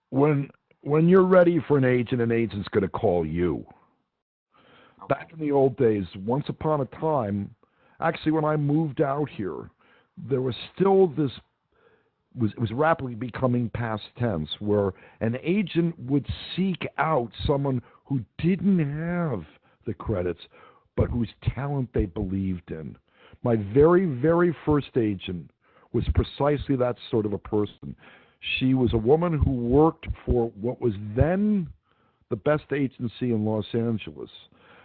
when you're ready for an agent's going to call you. Okay. Back in the old days, once upon a time, actually when I moved out here, there was still this, it was rapidly becoming past tense, where an agent would seek out someone who didn't have the credits, but whose talent they believed in. My very, very first agent was precisely that sort of a person. She was a woman who worked for what was then the best agency in Los Angeles.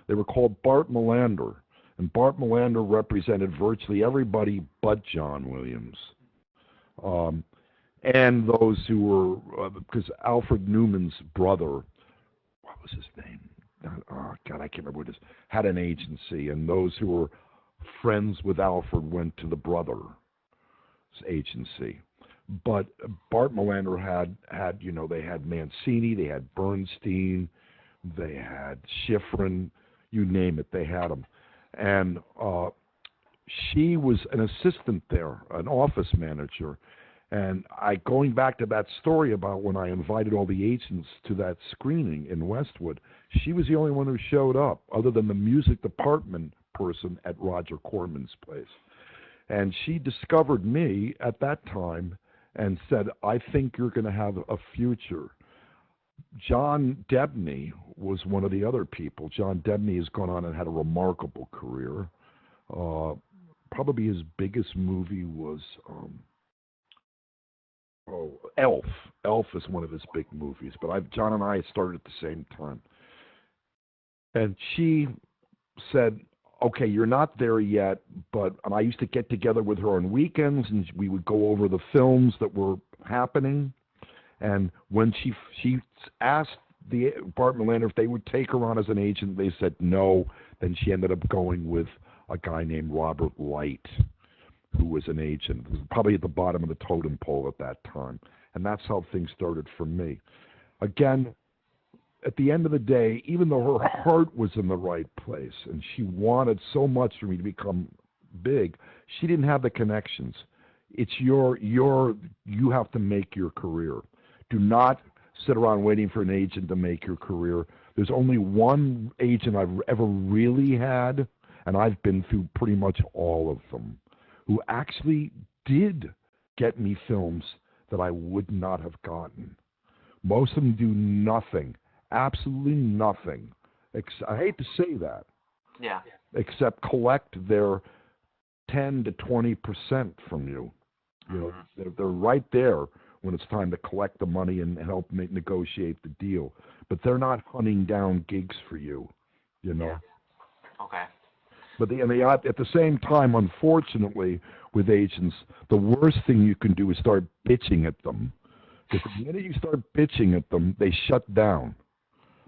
They were called Bart Melander, and Bart Melander represented virtually everybody but John Williams. And those who were, because Alfred Newman's brother, what was his name? Oh, God, I can't remember what it is, had an agency, and those who were friends with Alfred went to the brother's agency. But Bart Melander had they had Mancini, they had Bernstein, they had Schifrin, you name it, they had them. And she was an assistant there, an office manager. And going back to that story about when I invited all the agents to that screening in Westwood, she was the only one who showed up, other than the music department person at Roger Corman's place. And she discovered me at that time and said, I think you're going to have a future. John Debney was one of the other people. John Debney has gone on and had a remarkable career. Probably his biggest movie was Elf. Elf is one of his big movies. But John and I started at the same time. And she said, okay, you're not there yet, and I used to get together with her on weekends, and we would go over the films that were happening. And when she asked the apartment landlord if they would take her on as an agent, they said no. Then she ended up going with a guy named Robert Light, who was an agent, probably at the bottom of the totem pole at that time. And that's how things started for me. Again, at the end of the day, even though her heart was in the right place and she wanted so much for me to become big, she didn't have the connections. It's you have to make your career. Do not sit around waiting for an agent to make your career. There's only one agent I've ever really had, and I've been through pretty much all of them, who actually did get me films that I would not have gotten. Most of them do nothing. Absolutely nothing. I hate to say that. Yeah. Except collect their 10 to 20% from you. You know, they're right there when it's time to collect the money and help negotiate the deal. But they're not hunting down gigs for you. You know. Yeah. Okay. But at the same time, unfortunately, with agents, the worst thing you can do is start bitching at them. Because the minute you start bitching at them, they shut down.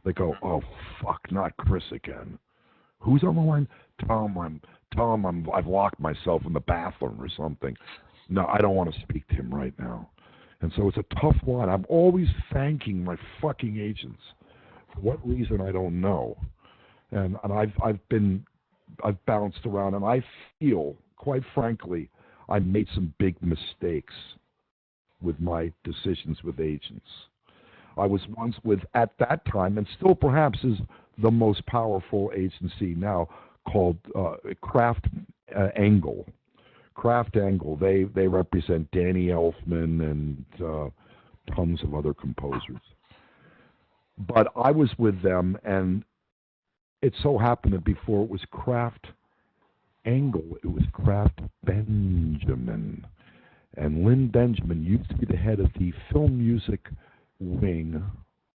They go, oh, fuck, not Chris again. Who's on the line? I've locked myself in the bathroom or something. No, I don't want to speak to him right now. And so it's a tough one. I'm always thanking my fucking agents. For what reason, I don't know. And I've bounced around, and I feel, quite frankly, I made some big mistakes with my decisions with agents. I was once with, at that time, and still perhaps is the most powerful agency now, called Kraft Angle. Kraft Angle, they represent Danny Elfman and tons of other composers. But I was with them, and it so happened that before it was Kraft Angle, it was Kraft Benjamin. And Lynn Benjamin used to be the head of the film music wing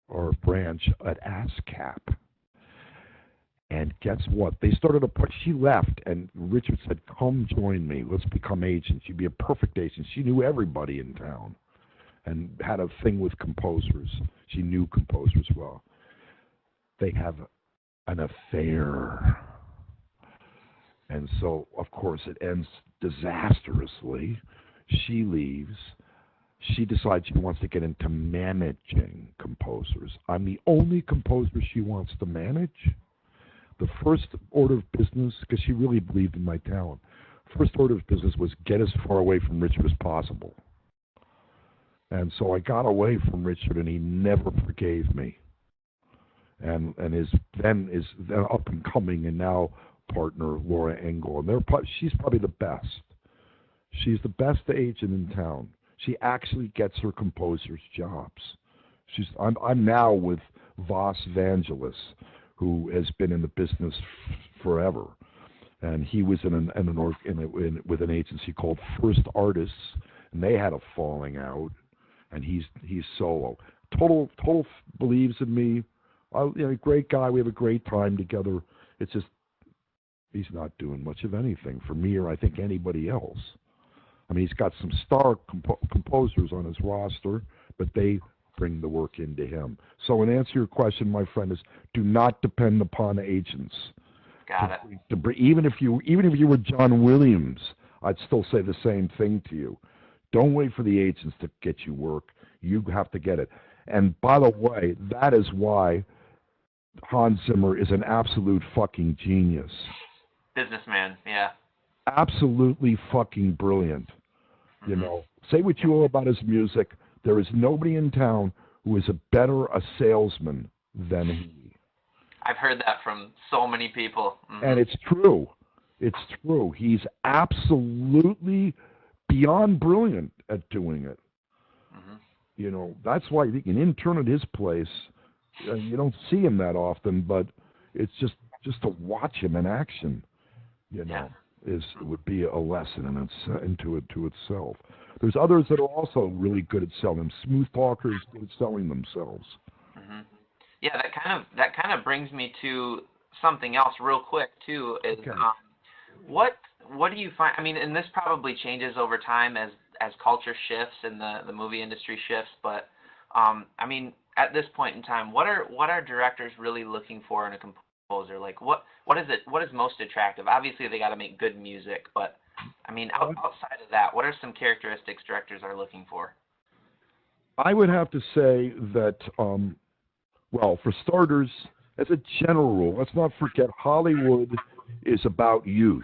or branch at ASCAP. And guess what? They started she left, and Richard said, come join me. Let's become agents. You'd be a perfect agent. She knew everybody in town and had a thing with composers. She knew composers well. They have an affair. And so, of course, it ends disastrously. She leaves. She decides she wants to get into managing composers. I'm the only composer she wants to manage. The first order of business, because she really believed in my talent, first order of business was get as far away from Richard as possible. And so I got away from Richard, and he never forgave me. And his then up and coming and now partner Laura Engel, and she's probably the best. She's the best agent in town. She actually gets her composers jobs. I'm now with Voss Vangelis, who has been in the business forever, and he was with an agency called First Artists, and they had a falling out, and he's solo. Total believes in me. Great guy. We have a great time together. It's just he's not doing much of anything for me or I think anybody else. I mean, he's got some star composers on his roster, but they bring the work into him. So in answer to your question, my friend, is do not depend upon agents. Got it. Even if you were John Williams, I'd still say the same thing to you. Don't wait for the agents to get you work. You have to get it. And by the way, that is why Hans Zimmer is an absolute fucking genius. Businessman, yeah. absolutely fucking brilliant. You know, say what you will about his music. There is nobody in town who is better a salesman than he. I've heard that from so many people. And it's true. It's true. He's absolutely beyond brilliant at doing it. You know, that's why you can intern at his place. You don't see him that often, but it's just to watch him in action, you know, would be a lesson into itself. There's others that are also really good at selling. Smooth talkers good at selling themselves. Yeah, that kind of brings me to something else real quick too. Is what do you find? I mean, and this probably changes over time as culture shifts and the movie industry shifts. But I mean, at this point in time, what are directors really looking for in a composer? Like, what is most attractive? Obviously, they got to make good music, but I mean, outside of that, what are some characteristics directors are looking for? I would have to say that, well, for starters, as a general rule, let's not forget Hollywood is about youth.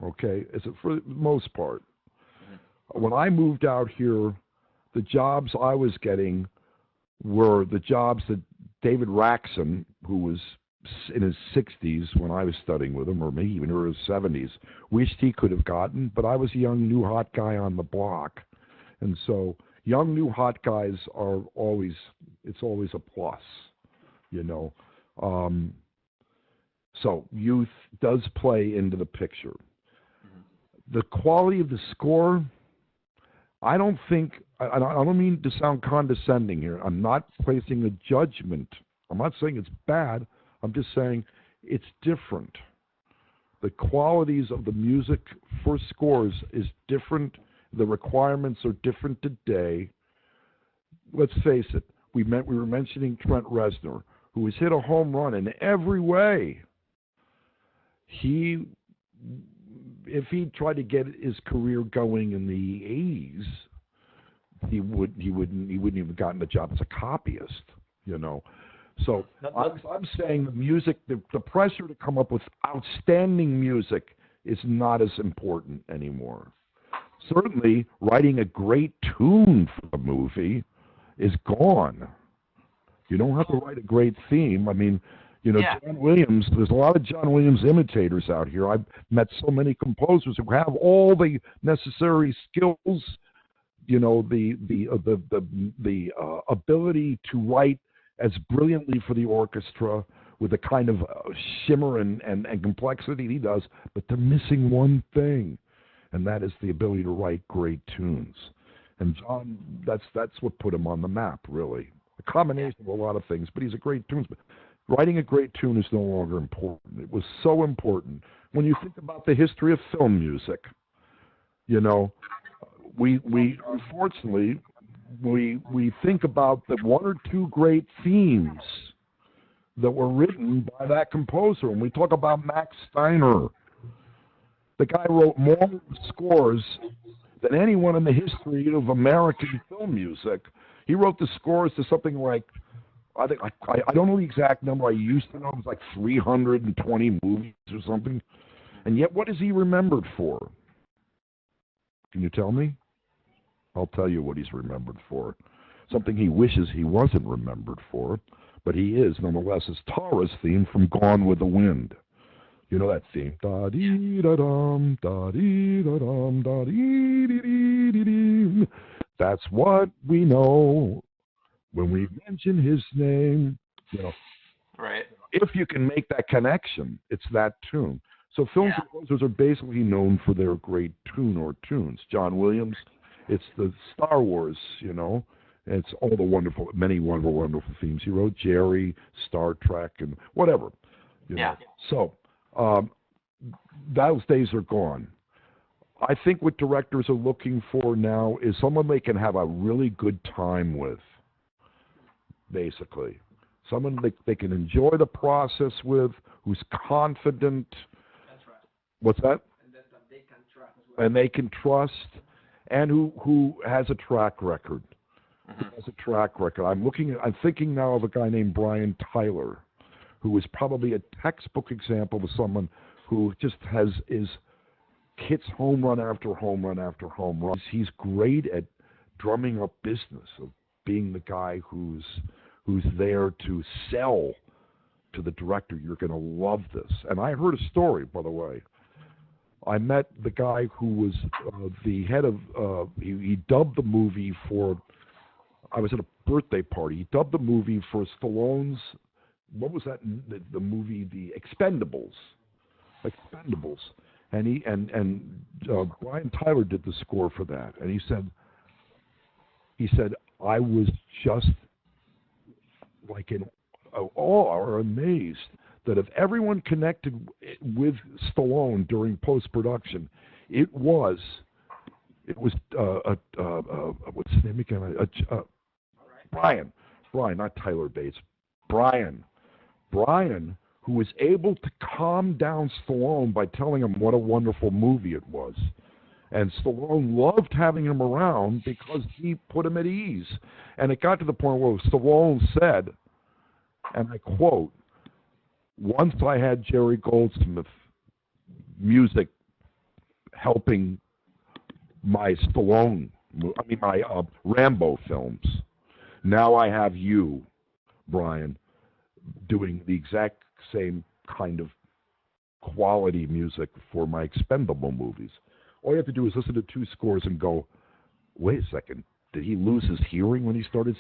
Okay, for the most part. When I moved out here, the jobs I was getting were the jobs that David Raksin, who was in his 60s when I was studying with him, or maybe even in his 70s, wished he could have gotten, but I was a young, new, hot guy on the block. And so young, new, hot guys are always a plus, you know. So youth does play into the picture. The quality of the score, I don't mean to sound condescending here. I'm not placing a judgment. I'm not saying it's bad. I'm just saying it's different. The qualities of the music for scores is different. The requirements are different today. Let's face it. We were mentioning Trent Reznor, who has hit a home run in every way. If he tried to get his career going in the 80s, he wouldn't even gotten a job as a copyist, you know. So I'm saying the music, the pressure to come up with outstanding music is not as important anymore. Certainly, writing a great tune for a movie is gone. You don't have to write a great theme. I mean, you know, John Williams, there's a lot of John Williams imitators out here. I've met so many composers who have all the necessary skills, you know, the ability to write as brilliantly for the orchestra with the kind of shimmer and complexity he does, but they're missing one thing, and that is the ability to write great tunes. And John, that's what put him on the map, really. A combination of a lot of things, but he's a great tunesman. Writing a great tune is no longer important. It was so important. When you think about the history of film music, you know, we unfortunately, we think about the one or two great themes that were written by that composer. And we talk about Max Steiner. The guy wrote more scores than anyone in the history of American film music. He wrote the scores to something like, I don't know the exact number. I used to know it was like 320 movies or something. And yet, what is he remembered for? Can you tell me? I'll tell you what he's remembered for. Something he wishes he wasn't remembered for, but he is, nonetheless. It's Tara's theme from Gone with the Wind. You know that theme? Da-dee-da-dum, da-dee-da-dum, da-dee-dee-dee-dee-dee. That's what we know when we mention his name. You know, right. If you can make that connection, it's that tune. So film composers are basically known for their great tune or tunes. John Williams, it's the Star Wars, you know. It's all the many wonderful themes he wrote. Jerry, Star Trek, and whatever. You know. So those days are gone. I think what directors are looking for now is someone they can have a really good time with, basically. Someone they can enjoy the process with, who's confident. That's right. What's that? And that they can trust as well. And they can trust, and who has a track record. Who has a track record. I'm thinking now of a guy named Brian Tyler, who is probably a textbook example of someone who just is hits home run after home run after home run. He's great at drumming up business, of being the guy who's there to sell to the director, you're going to love this. And I heard a story, by the way. I met the guy who was the head of, he dubbed the movie for, I was at a birthday party. He dubbed the movie for Stallone's, what was that, the movie, The Expendables. And he Brian Tyler did the score for that. And he said, I was just like in awe or amazed that if everyone connected with Stallone during post-production, it was what's his name again? Brian, not Tyler Bates. Brian, who was able to calm down Stallone by telling him what a wonderful movie it was. And Stallone loved having him around because he put him at ease. And it got to the point where Stallone said, and I quote, once I had Jerry Goldsmith music helping my Rambo films. Now I have you, Brian, doing the exact same kind of quality music for my Expendable movies. All you have to do is listen to two scores and go, wait a second, did he lose his hearing when he started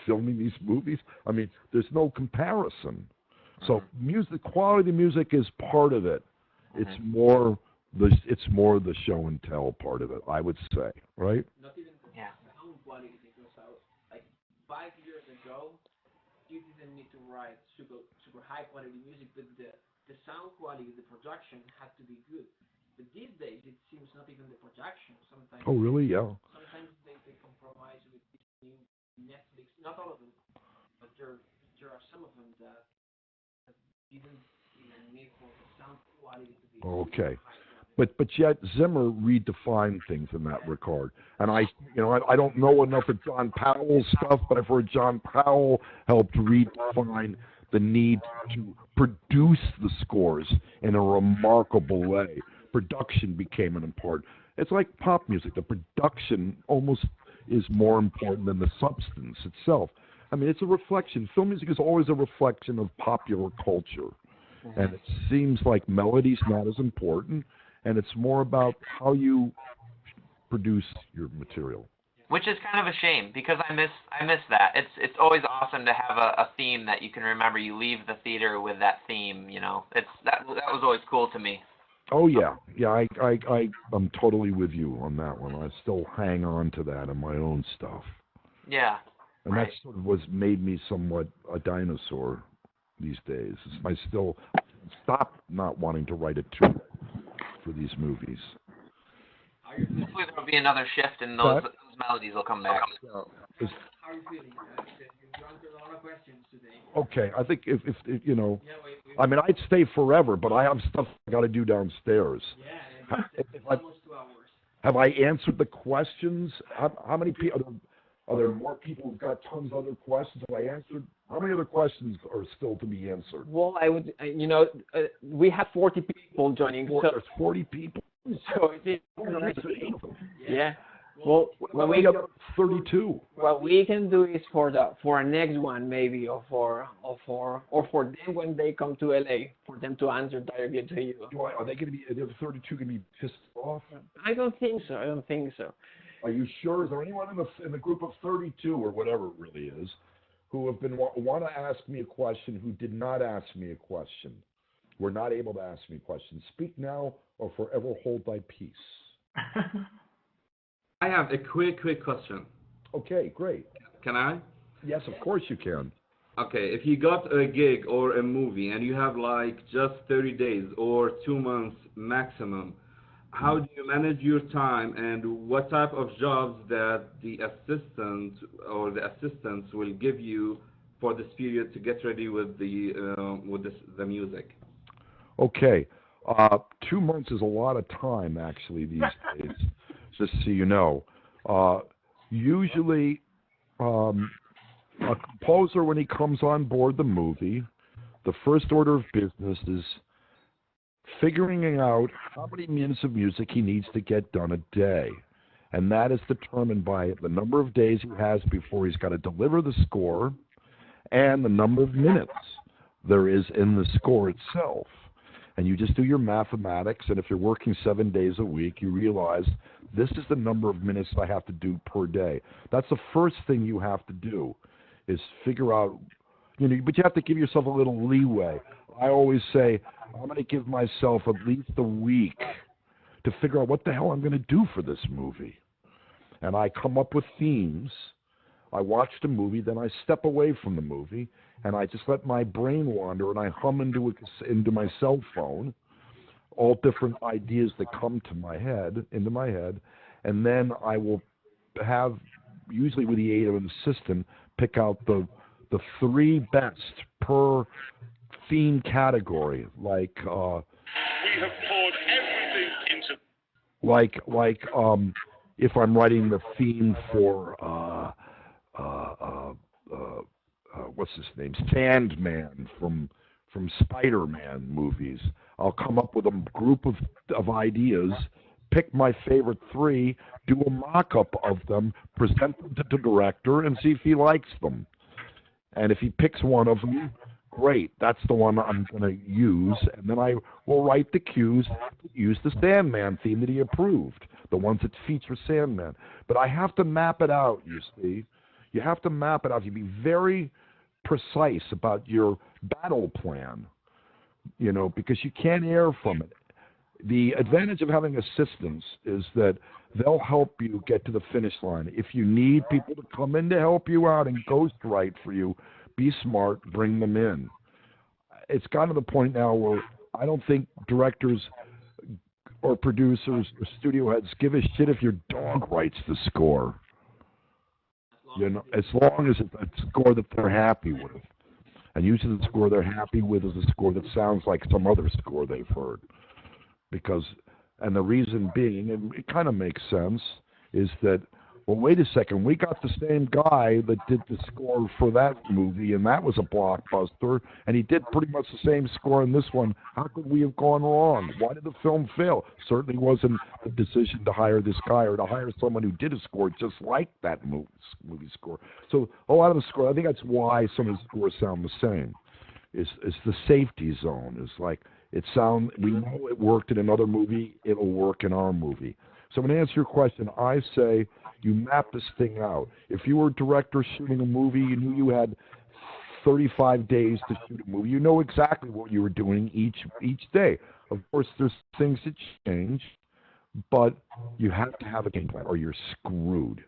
filming these movies? I mean, there's no comparison. So music, quality music is part of it. It's more the show and tell part of it, I would say, right? Not even the sound quality, because like 5 years ago, you didn't need to write super high quality music, but the sound quality, the production had to be good. But these days, it seems not even the production. Sometimes. Oh, really? Yeah. Sometimes they compromise with these new Netflix. Not all of them, but there are some of them that didn't even need for the sound quality to be. Okay. But yet Zimmer redefined things in that regard. And I don't know enough of John Powell's stuff, but I've heard John Powell helped redefine the need to produce the scores in a remarkable way. Production became an important. It's like pop music. The production almost is more important than the substance itself. I mean, it's a reflection. Film music is always a reflection of popular culture. And it seems like melody's not as important, and it's more about how you produce your material. Which is kind of a shame, because I miss that. It's always awesome to have a theme that you can remember. You leave the theater with that theme, you know. That was always cool to me. Oh yeah. I'm totally with you on that one. I still hang on to that in my own stuff. Yeah. And that sort of made me somewhat a dinosaur these days. I still stop not wanting to write a tune for these movies. Hopefully there will be another shift and those melodies will come back. How are you feeling? You answered a lot of questions today. Okay, I think if you know, I mean, I'd stay forever, but I have stuff I got to do downstairs. Yeah, it's almost 2 hours. Have I answered the questions? How many people? Are there more people who've got tons of other questions? Have I answered? How many other questions are still to be answered? Well, we have 40 people joining. So there's 40 people. So yeah. Well, when we got 32. What we can do is for our next one maybe, or for them when they come to LA, for them to answer directly to you. Are they going to be? Are the 32 going to be pissed off? I don't think so. Are you sure? Is there anyone in the group of 32 or whatever it really is who have been want to ask me a question who did not ask me a question? Were not able to ask me questions. Speak now or forever hold thy peace. I have a quick question. Okay, great. Can I? Yes, of course you can. Okay, if you got a gig or a movie and you have like just 30 days or 2 months maximum, how do you manage your time, and what type of jobs that the assistant or the assistants will give you for this period to get ready with the music? Okay, 2 months is a lot of time actually these days. Just so you know, usually a composer, when he comes on board the movie, the first order of business is figuring out how many minutes of music he needs to get done a day. And that is determined by the number of days he has before he's got to deliver the score and the number of minutes there is in the score itself. And you just do your mathematics, and if you're working 7 days a week, you realize this is the number of minutes I have to do per day. That's the first thing you have to do, is figure out, but you have to give yourself a little leeway. I always say, I'm going to give myself at least a week to figure out what the hell I'm going to do for this movie. And I come up with themes. I watch the movie, then I step away from the movie, and I just let my brain wander, and I hum into my cell phone all different ideas that come to my head, into my head, and then I will have, usually with the aid of an assistant, pick out the 3 best per theme category, like we have poured everything into if I'm writing the theme for what's his name, Sandman from Spiderman movies, I'll come up with a group of ideas, pick my favorite 3, do a mock-up of them, present them to the director, and see if he likes them. And if he picks one of them, great, that's the one I'm going to use, and then I will write the cues to use the Sandman theme that he approved, the ones that feature Sandman. But I have to map it out, you see. You have to map it out. You be very precise about your battle plan, because you can't err from it. The advantage of having assistants is that they'll help you get to the finish line. If you need people to come in to help you out and ghostwrite for you, be smart, bring them in. It's gotten to the point now where I don't think directors or producers or studio heads give a shit if your dog writes the score. As long as it's a score that they're happy with. And usually the score they're happy with is a score that sounds like some other score they've heard. And the reason being, and it kind of makes sense, is that, well, wait a second, we got the same guy that did the score for that movie, and that was a blockbuster, and he did pretty much the same score in this one. How could we have gone wrong? Why did the film fail? Certainly wasn't the decision to hire this guy or to hire someone who did a score just like that movie score. So a lot of the score, I think that's why some of the scores sound the same, is the safety zone. It's like, we know it worked in another movie, it'll work in our movie. So I'm going to answer your question. I say you map this thing out. If you were a director shooting a movie, you knew you had 35 days to shoot a movie. You know exactly what you were doing each day. Of course, there's things that change, but you have to have a game plan or you're screwed.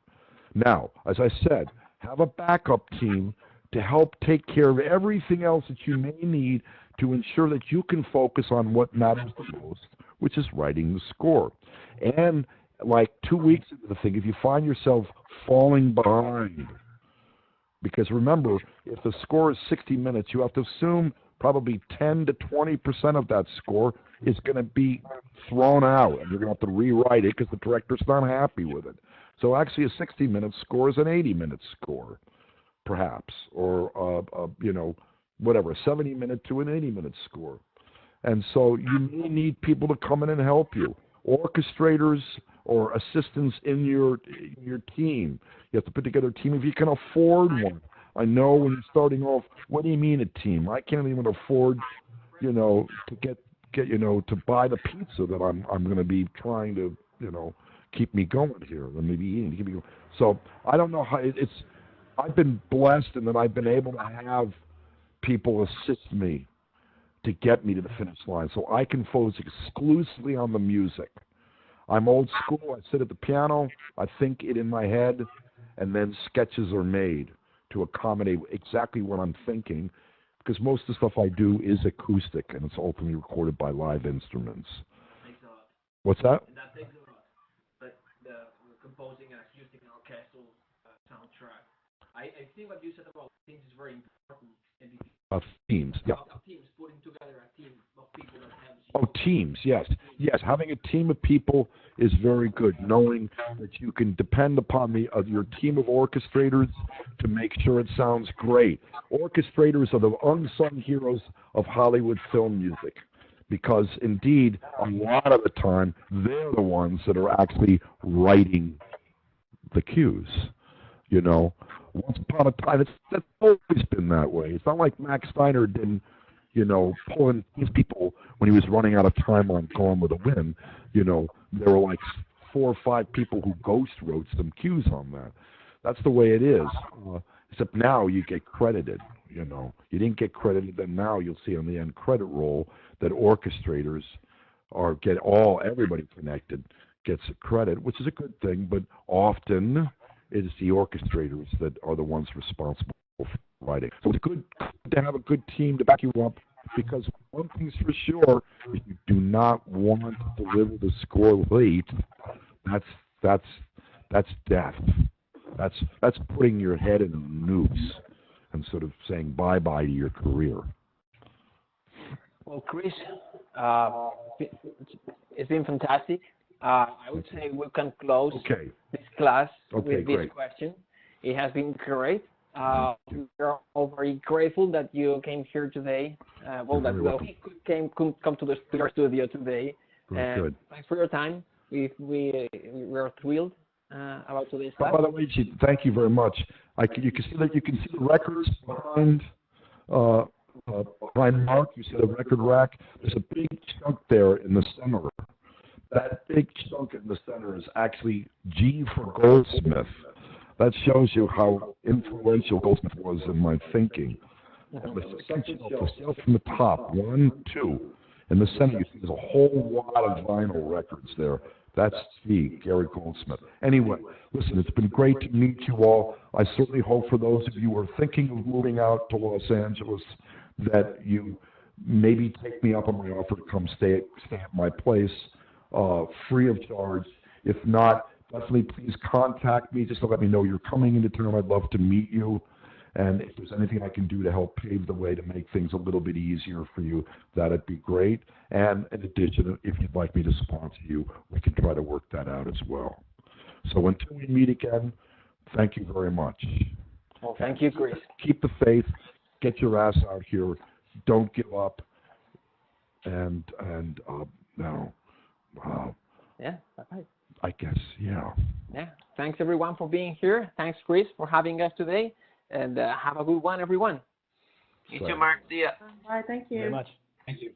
Now, as I said, have a backup team to help take care of everything else that you may need to ensure that you can focus on what matters the most, which is writing the score. And like 2 weeks into the thing, if you find yourself falling behind, because remember, if the score is 60 minutes, you have to assume probably 10 to 20% of that score is going to be thrown out, and you're going to have to rewrite it because the director's not happy with it. So actually a 60-minute score is an 80-minute score, perhaps, or, whatever, a 70-minute to an 80-minute score. And so you may need people to come in and help you. Orchestrators or assistants in your team. You have to put together a team if you can afford one. I know when you're starting off, what do you mean a team? I can't even afford, to get to buy the pizza that I'm going to be trying to, keep me going here. And maybe eating to keep me going. So I don't know how I've been blessed in that I've been able to have people assist me to get me to the finish line, so I can focus exclusively on the music. I'm old school. I sit at the piano, I think it in my head, and then sketches are made to accommodate exactly what I'm thinking, because most of the stuff I do is acoustic, and it's ultimately recorded by live instruments. Takes a lot. What's that? And that takes a lot. But the composing and acoustic and orchestral soundtrack. I think what you said about themes is very important. Teams, yeah. Teams, putting together a team of people that have... Oh, teams, yes. Yes, having a team of people is very good, knowing that you can depend upon your team of orchestrators to make sure it sounds great. Orchestrators are the unsung heroes of Hollywood film music because indeed, a lot of the time, they're the ones that are actually writing the cues. You know, once upon a time, that's always been that way. It's not like Max Steiner didn't, you know, pull in these people when he was running out of time on Gone with the Wind. You know, there were like 4 or 5 people who ghost wrote some cues on that. That's the way it is. Except now you get credited. You know, you didn't get credited, then now you'll see on the end credit roll that orchestrators everybody connected gets a credit, which is a good thing, but often it's the orchestrators that are the ones responsible for writing. So it's good to have a good team to back you up, because one thing's for sure, if you do not want to deliver the score late, that's death. That's putting your head in a noose and sort of saying bye-bye to your career. Well, Chris, it's been fantastic. I would say we can close this class with this question. It has been great. We're all very grateful that you came here today. He could come to the studio today. Very good. Thanks for your time. We're thrilled about today's class. By the way, thank you very much. You can see the records behind Mark. You see the record rack. There's a big chunk there in the center. That big chunk in the center is actually G for Goldsmith. That shows you how influential Goldsmith was in my thinking. And the section from the top, 1, 2. In the center, you see there's a whole lot of vinyl records there. That's Gary Goldsmith. Anyway, listen, it's been great to meet you all. I certainly hope for those of you who are thinking of moving out to Los Angeles that you maybe take me up on my offer to come stay at my place free of charge. If not, definitely please contact me just to let me know you're coming into town. I'd love to meet you. And if there's anything I can do to help pave the way to make things a little bit easier for you, that'd be great. And in addition, if you'd like me to sponsor you, we can try to work that out as well. So until we meet again, thank you very much. Well, thank you, Chris. Keep the faith. Get your ass out here. Don't give up. And yeah, bye-bye. I guess, yeah. Yeah. Thanks, everyone, for being here. Thanks, Chris, for having us today. And have a good one, everyone. You too, Mark. See ya. Bye. Thank you. Very much. Thank you.